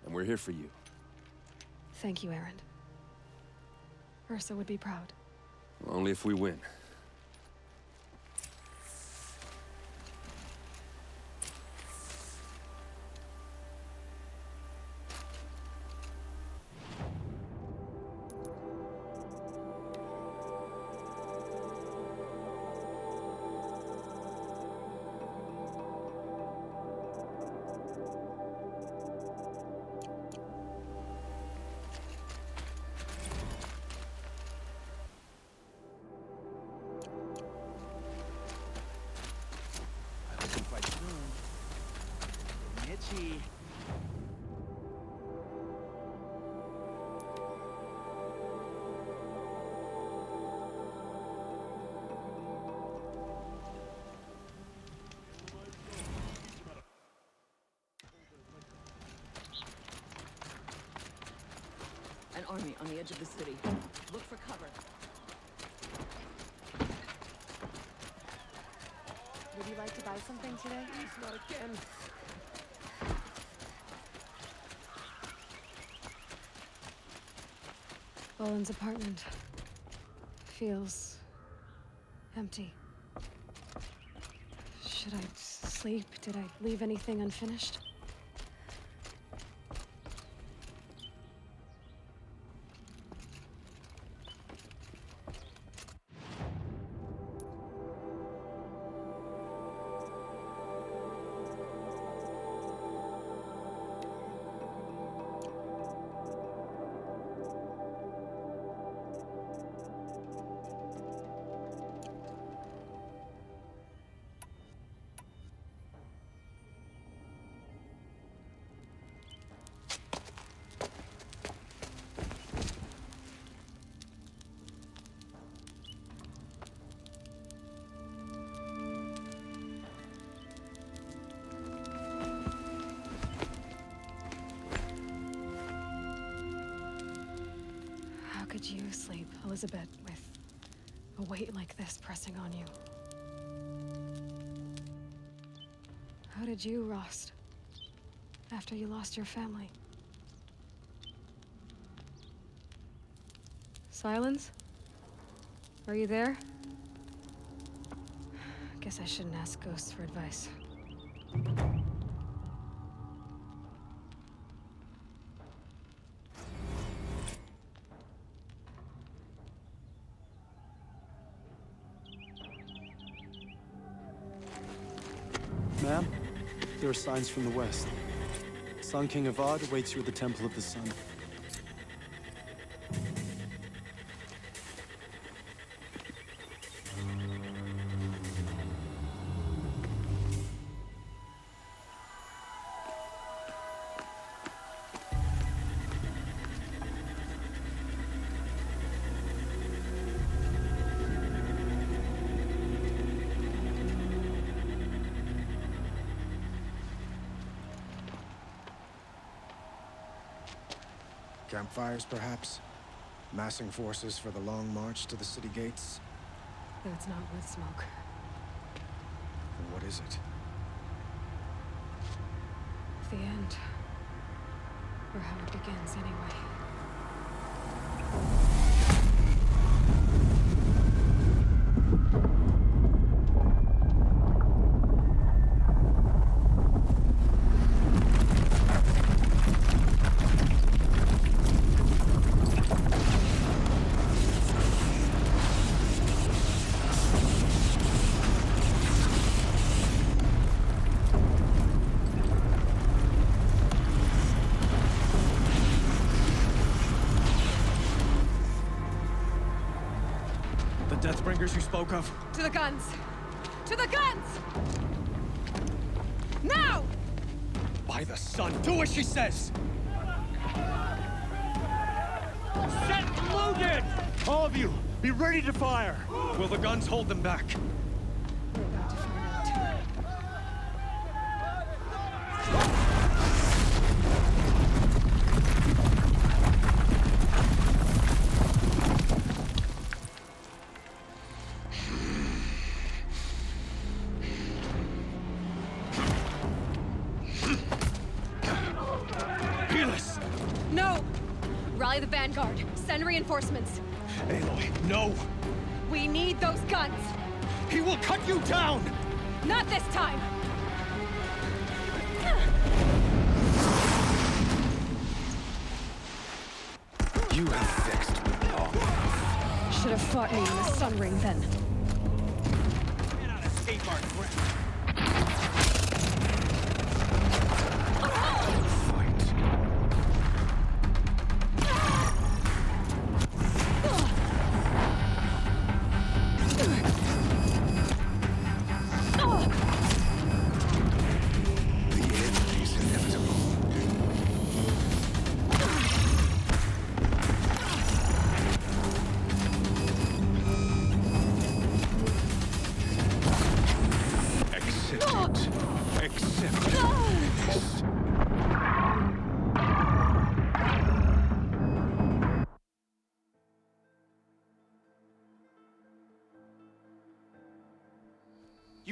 And we're here for you. Thank you, Erend. Ursa would be proud. Only if we win. army on the edge of the city. Look for cover. Would you like to buy something today? Please, not again. Boland's apartment feels empty. Should I sleep? Did I leave anything unfinished? How could you sleep, Elizabeth, with a weight like this pressing on you? How did you, Rost, after you lost your family? Silence? Are you there? Guess I shouldn't ask ghosts for advice. Ma'am, there are signs from the west. Sun King Avad awaits you at the Temple of the Sun. Campfires, perhaps? Massing forces for the long march to the city gates? That's not wood smoke. Then what is it? The end. Or how it begins, anyway. Deathbringers you spoke of? To the guns! To the guns! Now! By the sun, do as she says! Set loaded! All of you, be ready to fire! Will the guns hold them back? We're about to find out. No! Rally the vanguard. Send reinforcements. Aloy, no! We need those guns! He will cut you down! Not this time! You have fixed me long enough. Should have fought me in the sun ring then. Cannot escape our grip.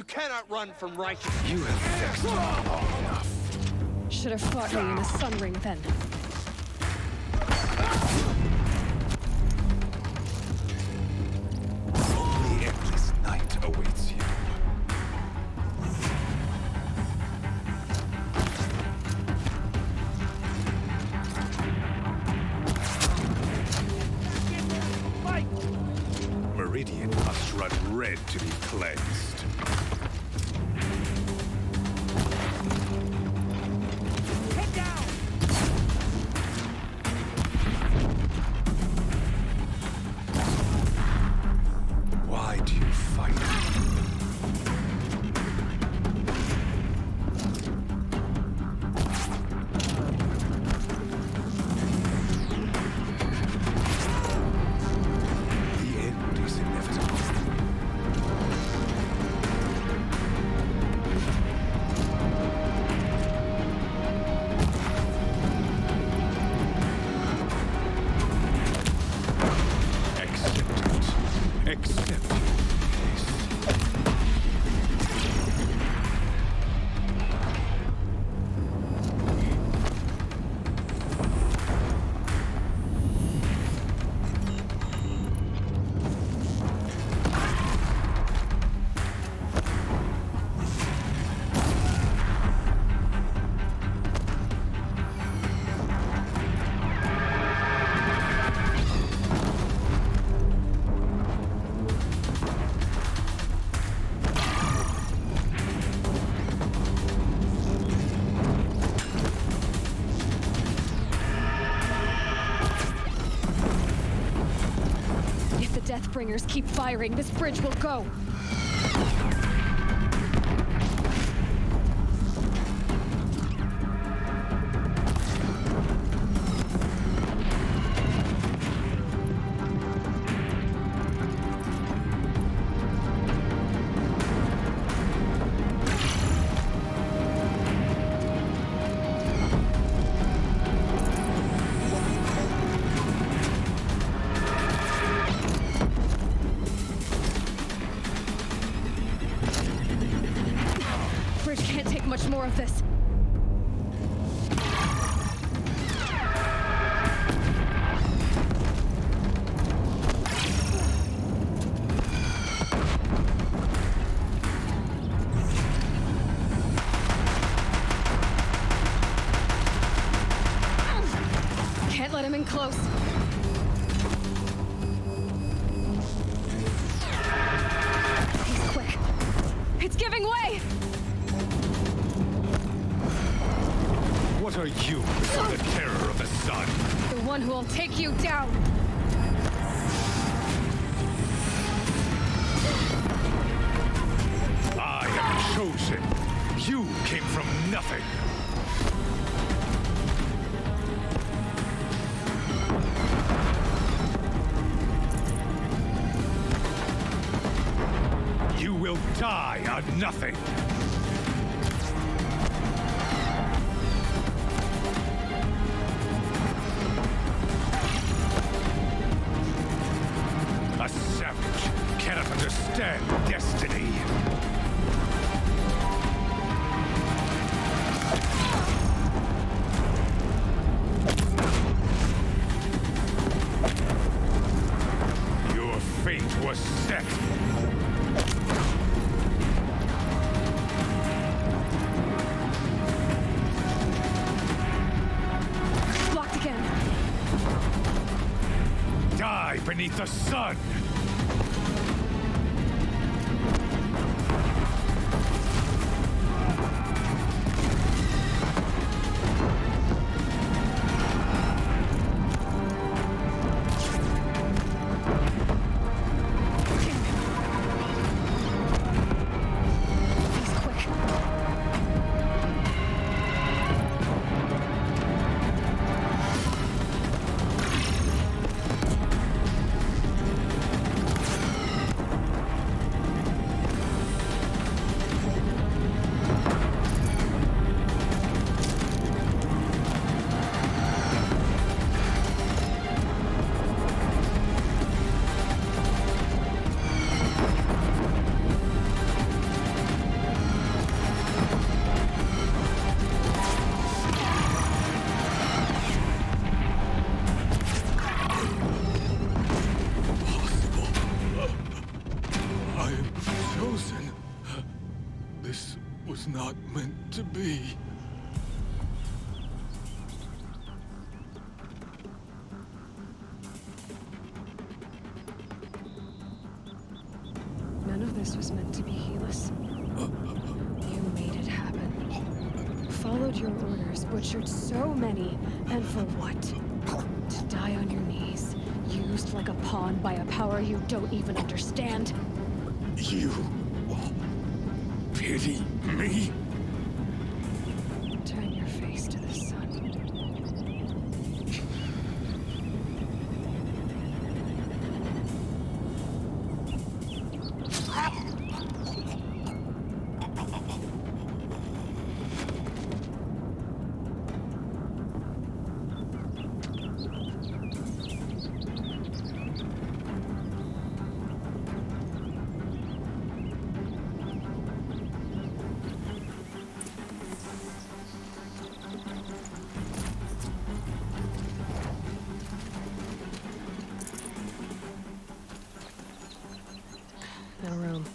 cannot run from righteousness. You have vexed me long enough. Should have fought me in the Sun Ring then. Only endless night awaits you. Meridian must run red to be cleansed. Head down! Why do you fight? The end is inevitable. Accept it. Accept your fate. If the Deathbringers keep firing, this bridge will go. Bridge can't take much more of this. Can't let him in close. He's quick. It's giving way! What are you before the terror of the sun? The one who will take you down! I am chosen. You came from nothing. You will die on nothing. A savage cannot understand destiny. Your fate was set. Blocked again. Die beneath the sun. He's quick. not meant to be. None of this was meant to be, Helis. You made it happen. Followed your orders, butchered so many, and for what? To die on your knees, used like a pawn by a power you don't even understand. You pity me? Turn your face to the sun. No room.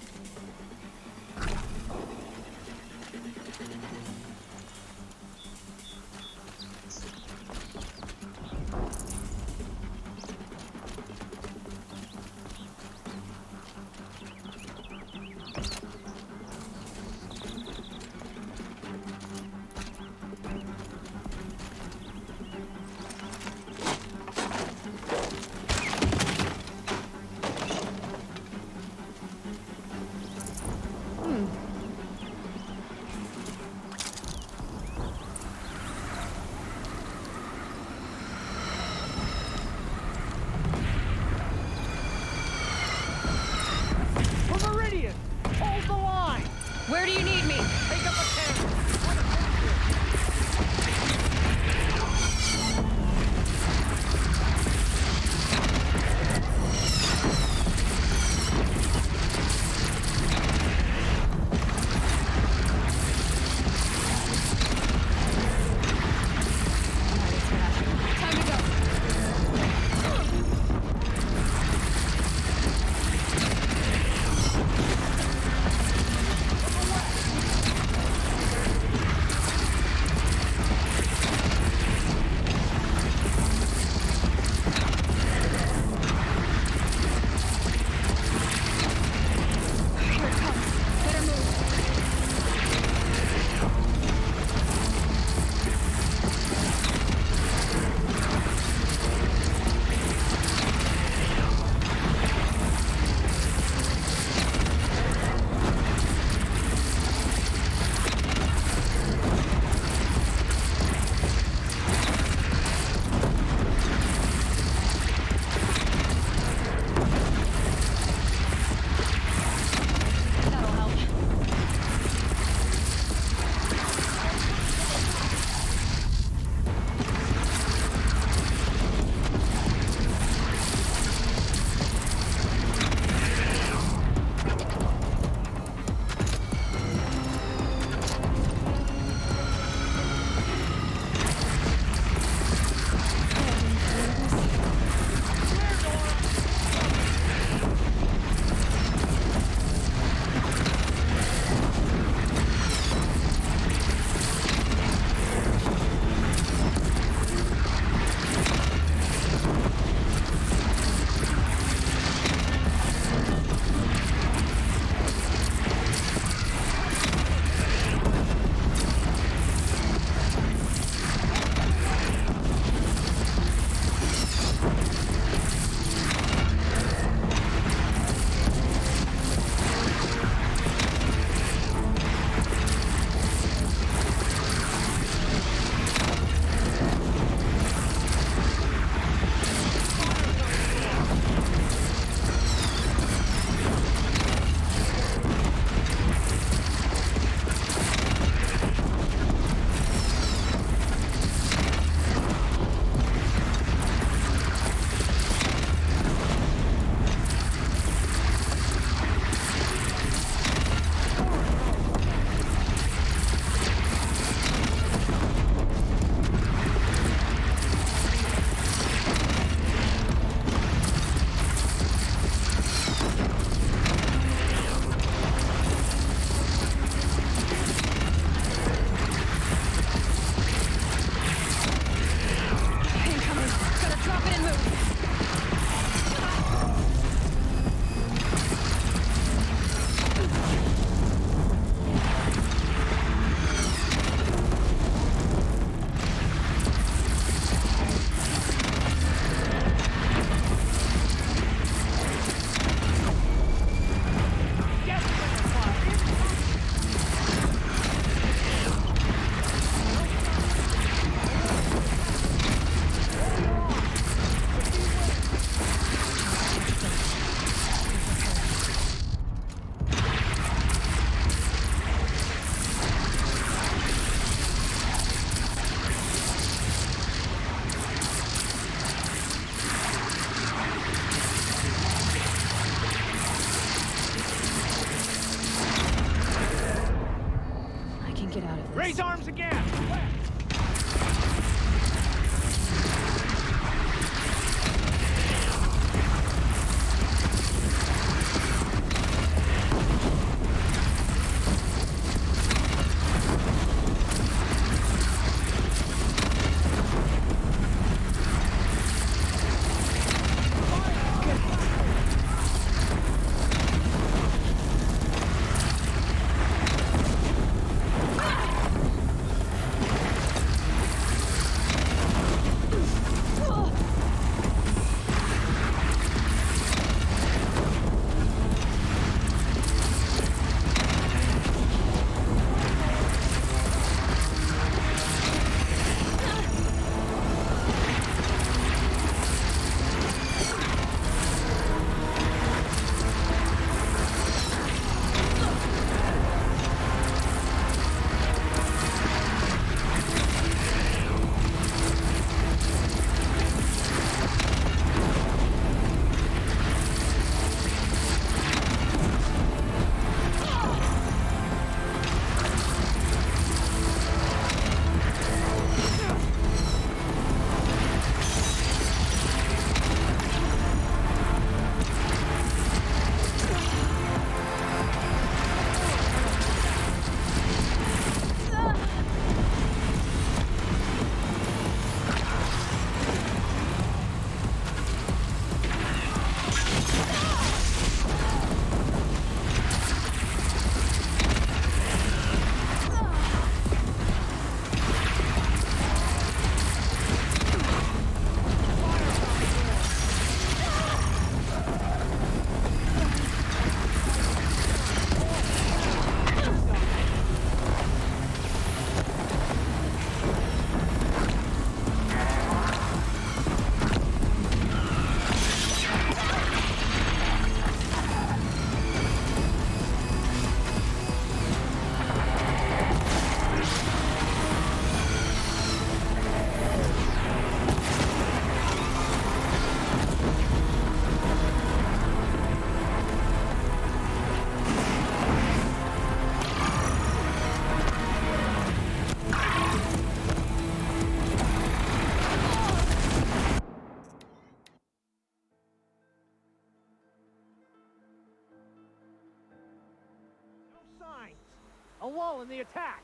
wall in the attack!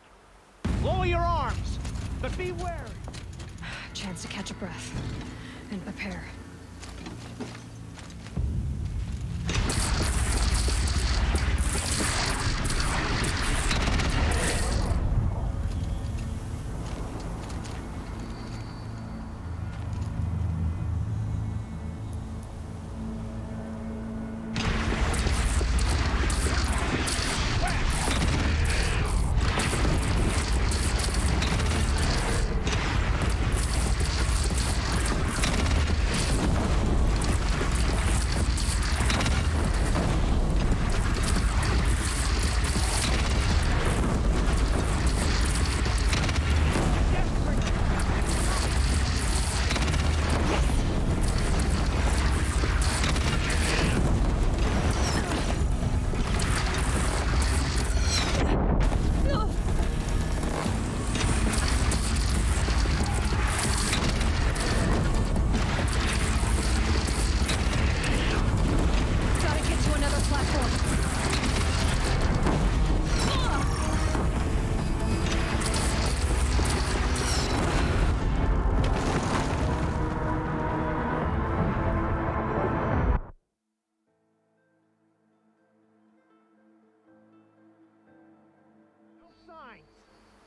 Lower your arms, but be wary! Chance to catch a breath and prepare.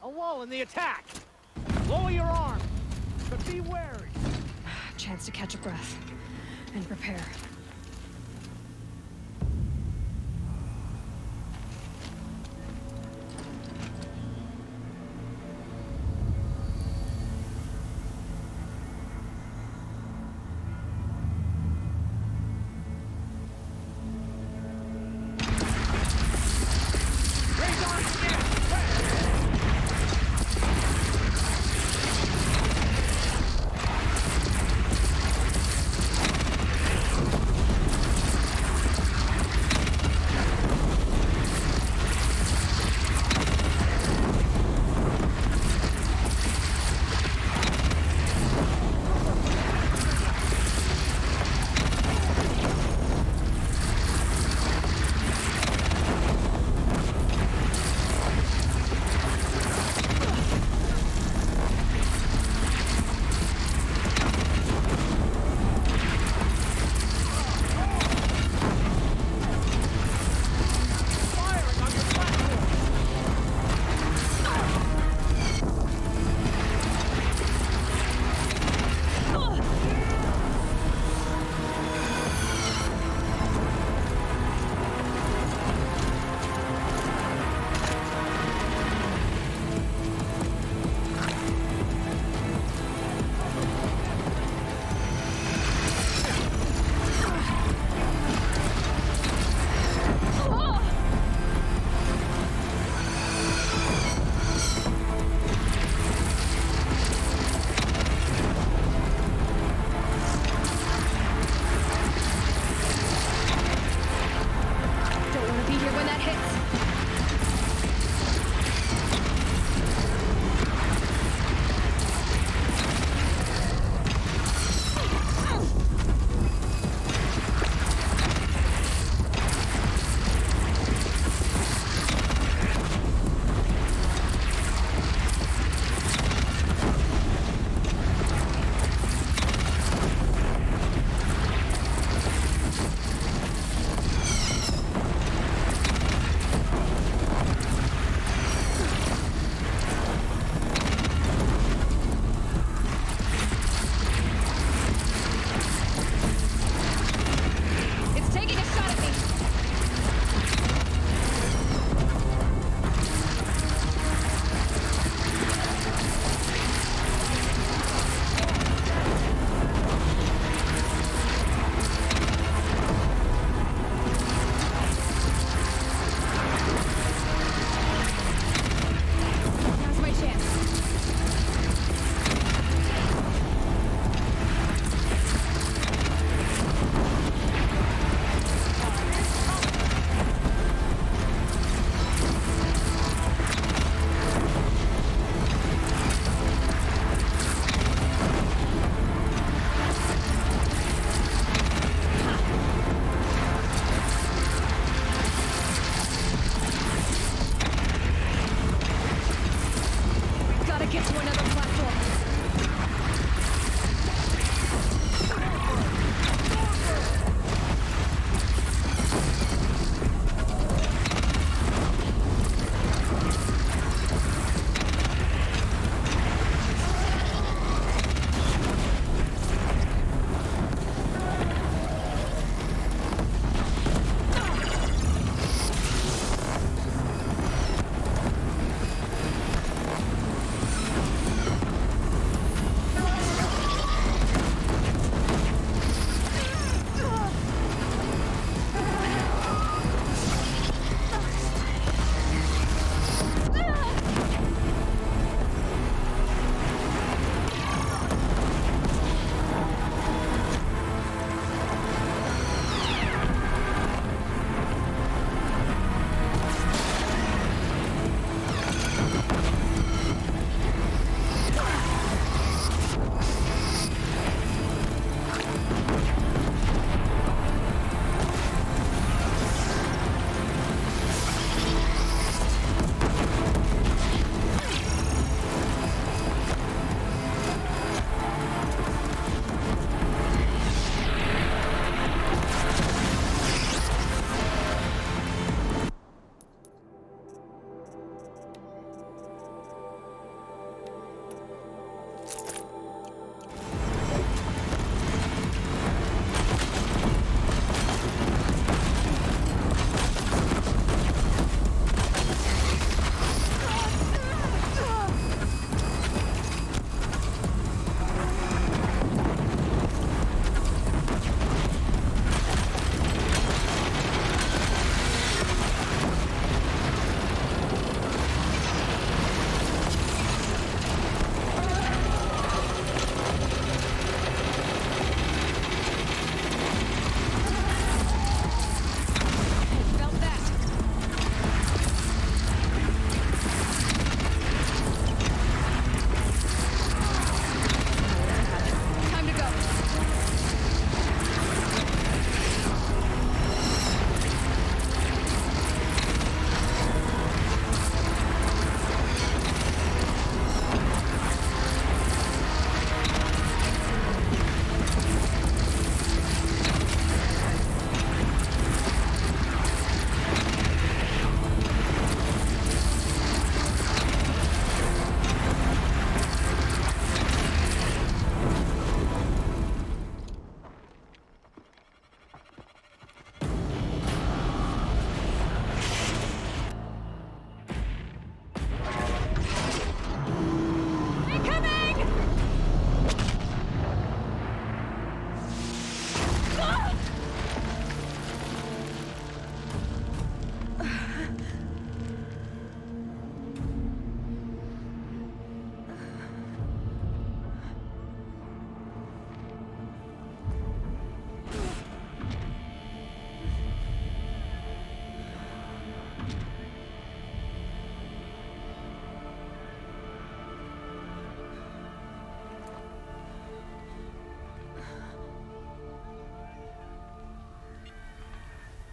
A wall in the attack! Lower your arms, but be wary! Chance to catch a breath and prepare.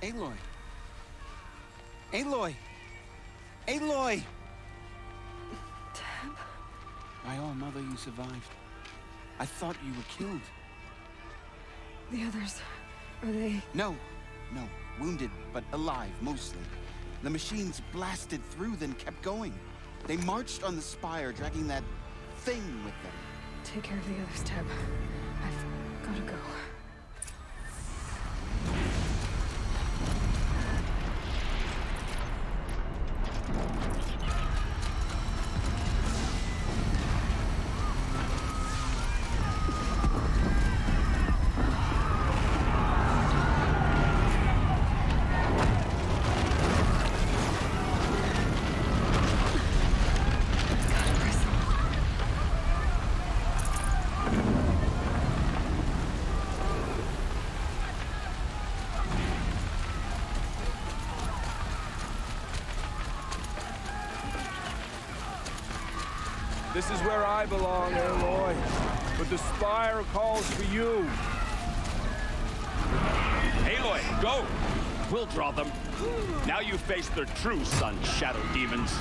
Aloy! Aloy! Aloy! Tab? My own mother, you survived. I thought you were killed. The others, are they... No. Wounded, but alive, mostly. The machines blasted through, then kept going. They marched on the spire, dragging that thing with them. Take care of the others, Tab. I've gotta go. This is where I belong, Aloy. But the Spire calls for you. Aloy, go! We'll draw them. Now you face their true sun, shadow demons.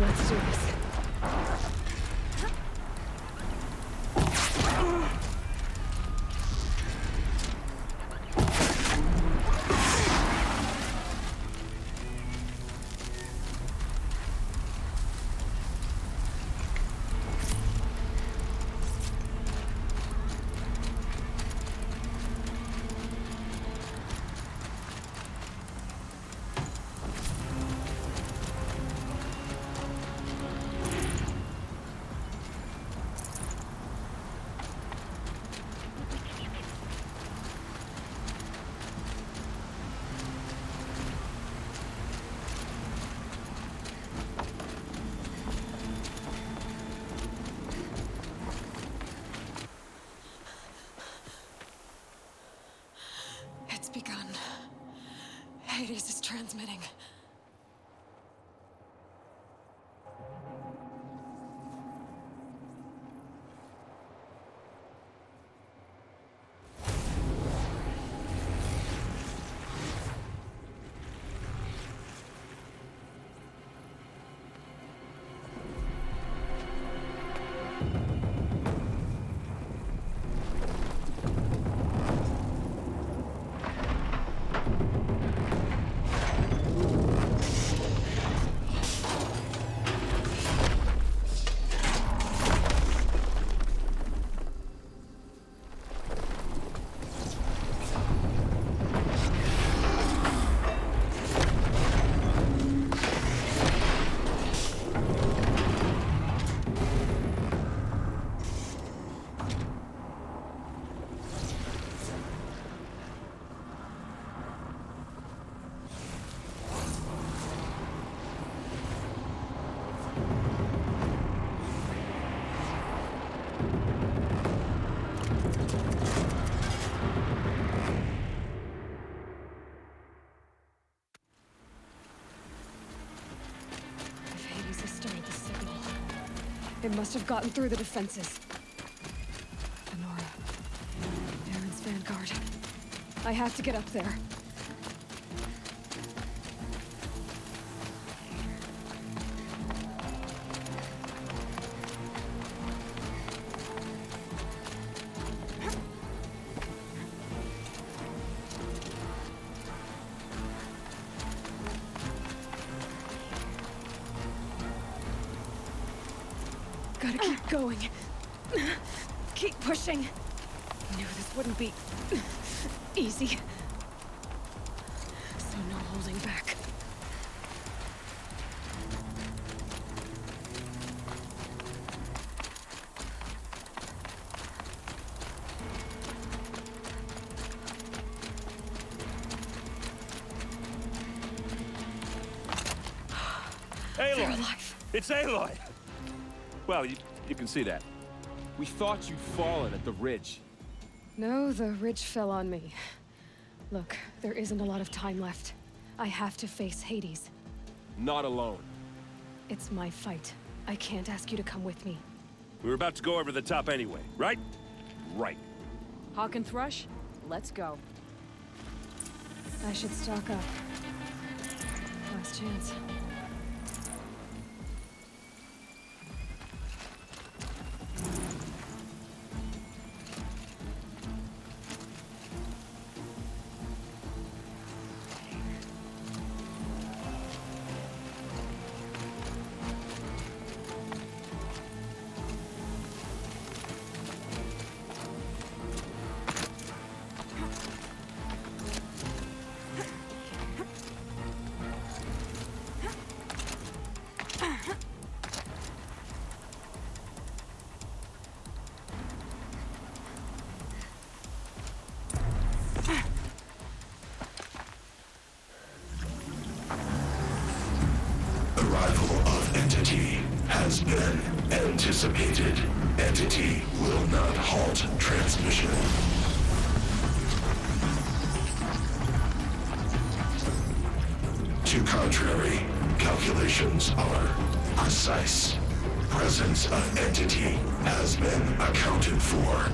Let's do this. It's begun. Hades is transmitting. It must have gotten through the defenses. Lenora. Aaron's vanguard. I have to get up there. Gotta keep going. Keep pushing. Knew this wouldn't be easy. So no holding back. Aloy! alive. It's Aloy! Well, you can see that. We thought you'd fallen at the ridge. No, the ridge fell on me. Look, there isn't a lot of time left. I have to face Hades. Not alone. It's my fight. I can't ask you to come with me. We were about to go over the top anyway, right? Right. Hawk and Thrush, let's go. I should stock up. Last chance. Arrival of Entity has been anticipated. Entity will not halt transmission. To contrary, calculations are precise. Presence of Entity has been accounted for.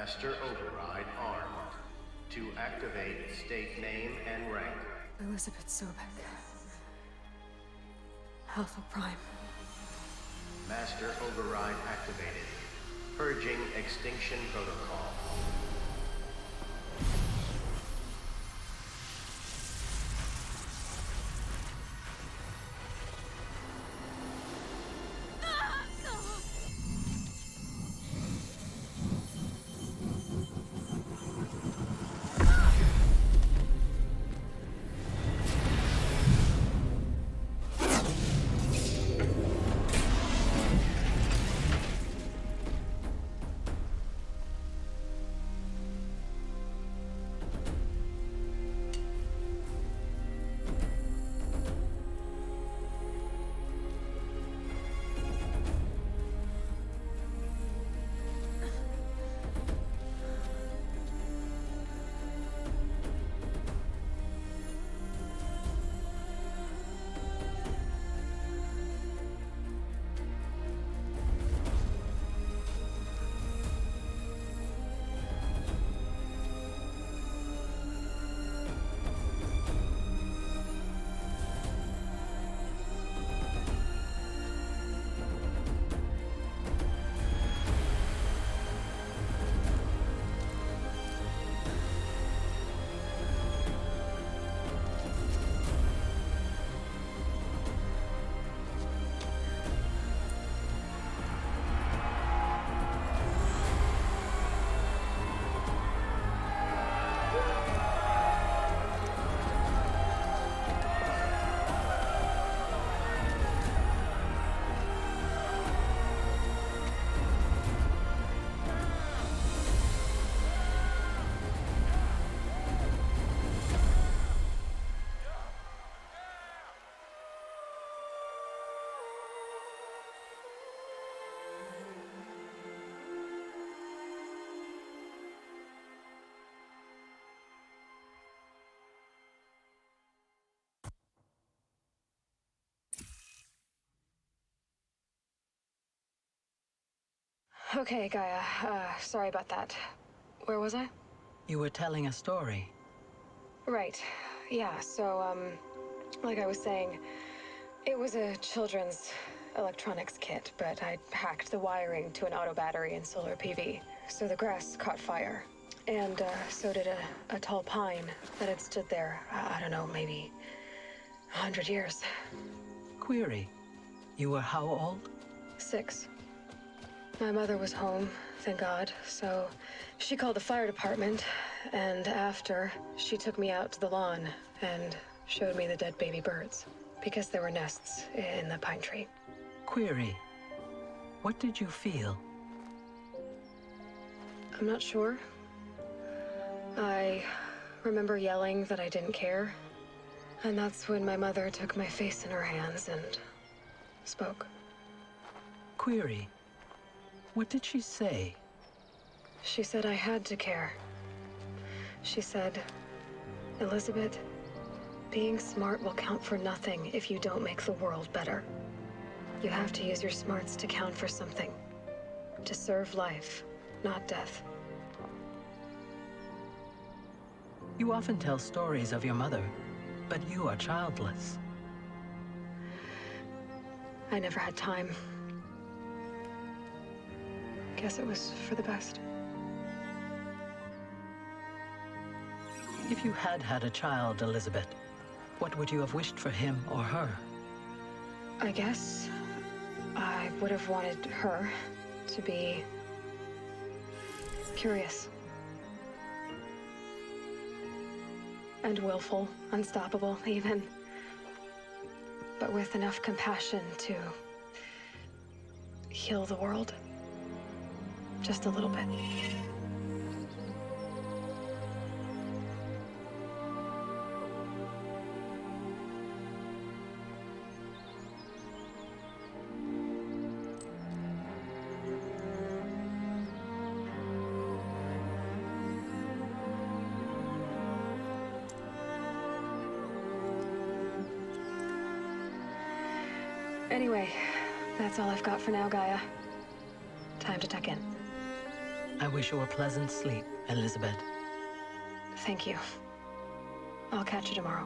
Master Override armed. To activate, state name and rank. Elizabeth Sobek. Alpha Prime. Master Override activated. Purging Extinction Protocol. Okay, Gaia. Sorry about that. Where was I? You were telling a story. Right. Yeah, so, like I was saying, it was a children's electronics kit, but I hacked the wiring to an auto battery and solar PV. So the grass caught fire. And, so did a tall pine that had stood there, I don't know, maybe 100 years. Query. You were how old? 6. My mother was home, thank God, so she called the fire department, and after, she took me out to the lawn and showed me the dead baby birds, because there were nests in the pine tree. Query. What did you feel? I'm not sure. I remember yelling that I didn't care, and that's when my mother took my face in her hands and spoke. Query. What did she say? She said I had to care. She said, Elizabeth, being smart will count for nothing if you don't make the world better. You have to use your smarts to count for something. To serve life, not death. You often tell stories of your mother, but you are childless. I never had time. Guess it was for the best. If you had had a child, Elizabeth, what would you have wished for him or her? I guess I would have wanted her to be curious. And willful, unstoppable, even. But with enough compassion to heal the world. Just a little bit. Anyway, that's all I've got for now, Gaia. Time to tuck in. I wish you a pleasant sleep, Elizabeth. Thank you. I'll catch you tomorrow.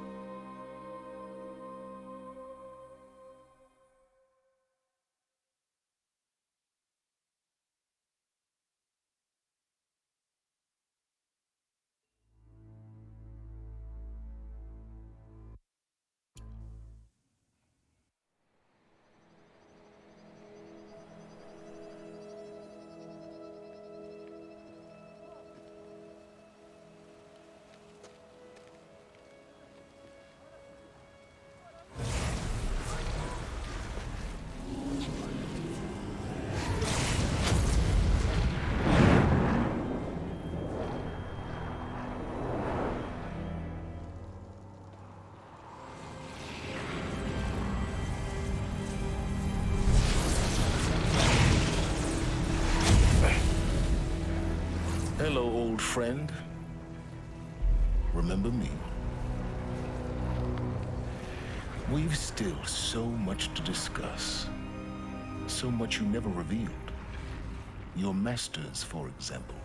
Hello, old friend. Remember me? We've still so much to discuss. So much you never revealed. Your masters, for example.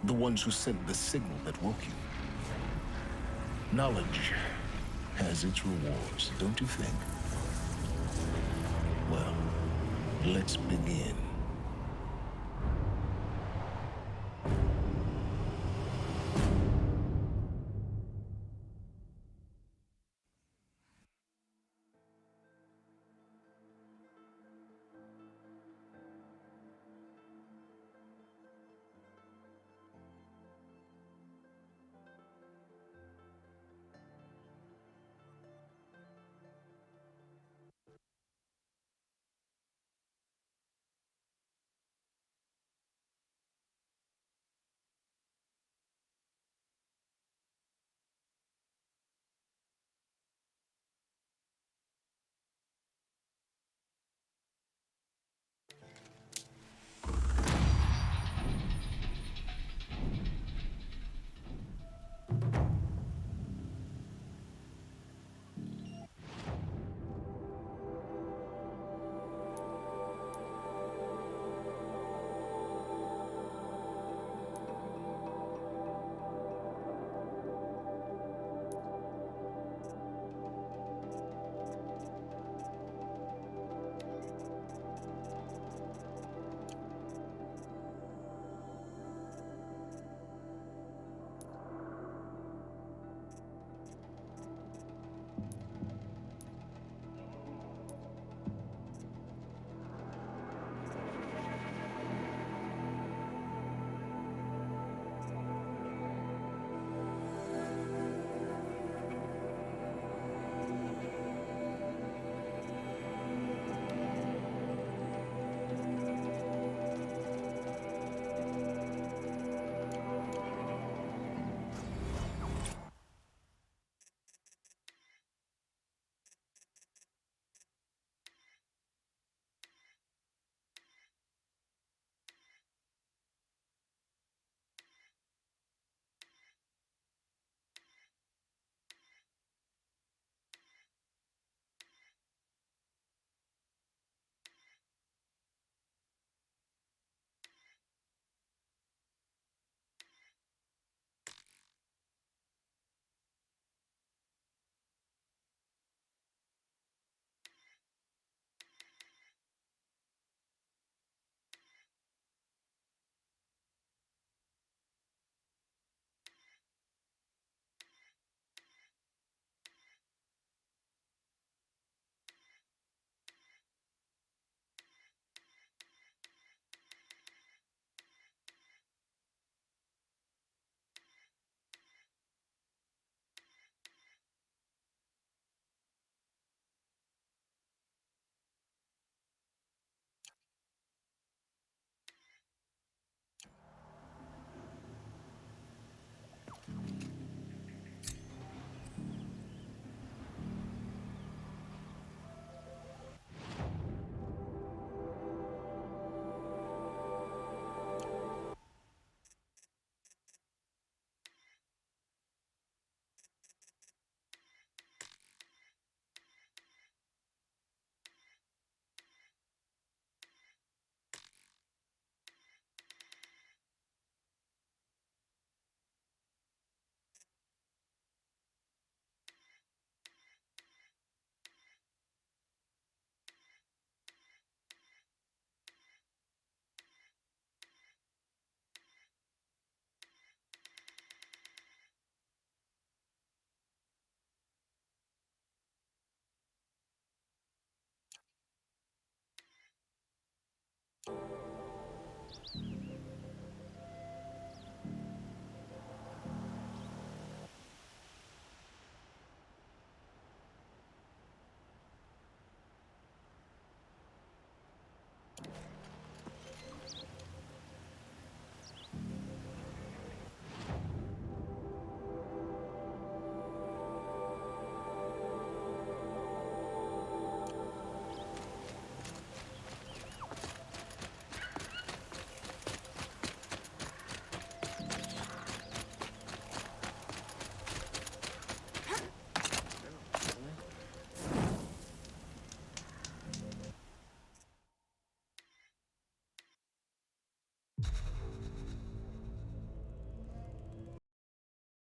The ones who sent the signal that woke you. Knowledge has its rewards, don't you think? Well, let's begin.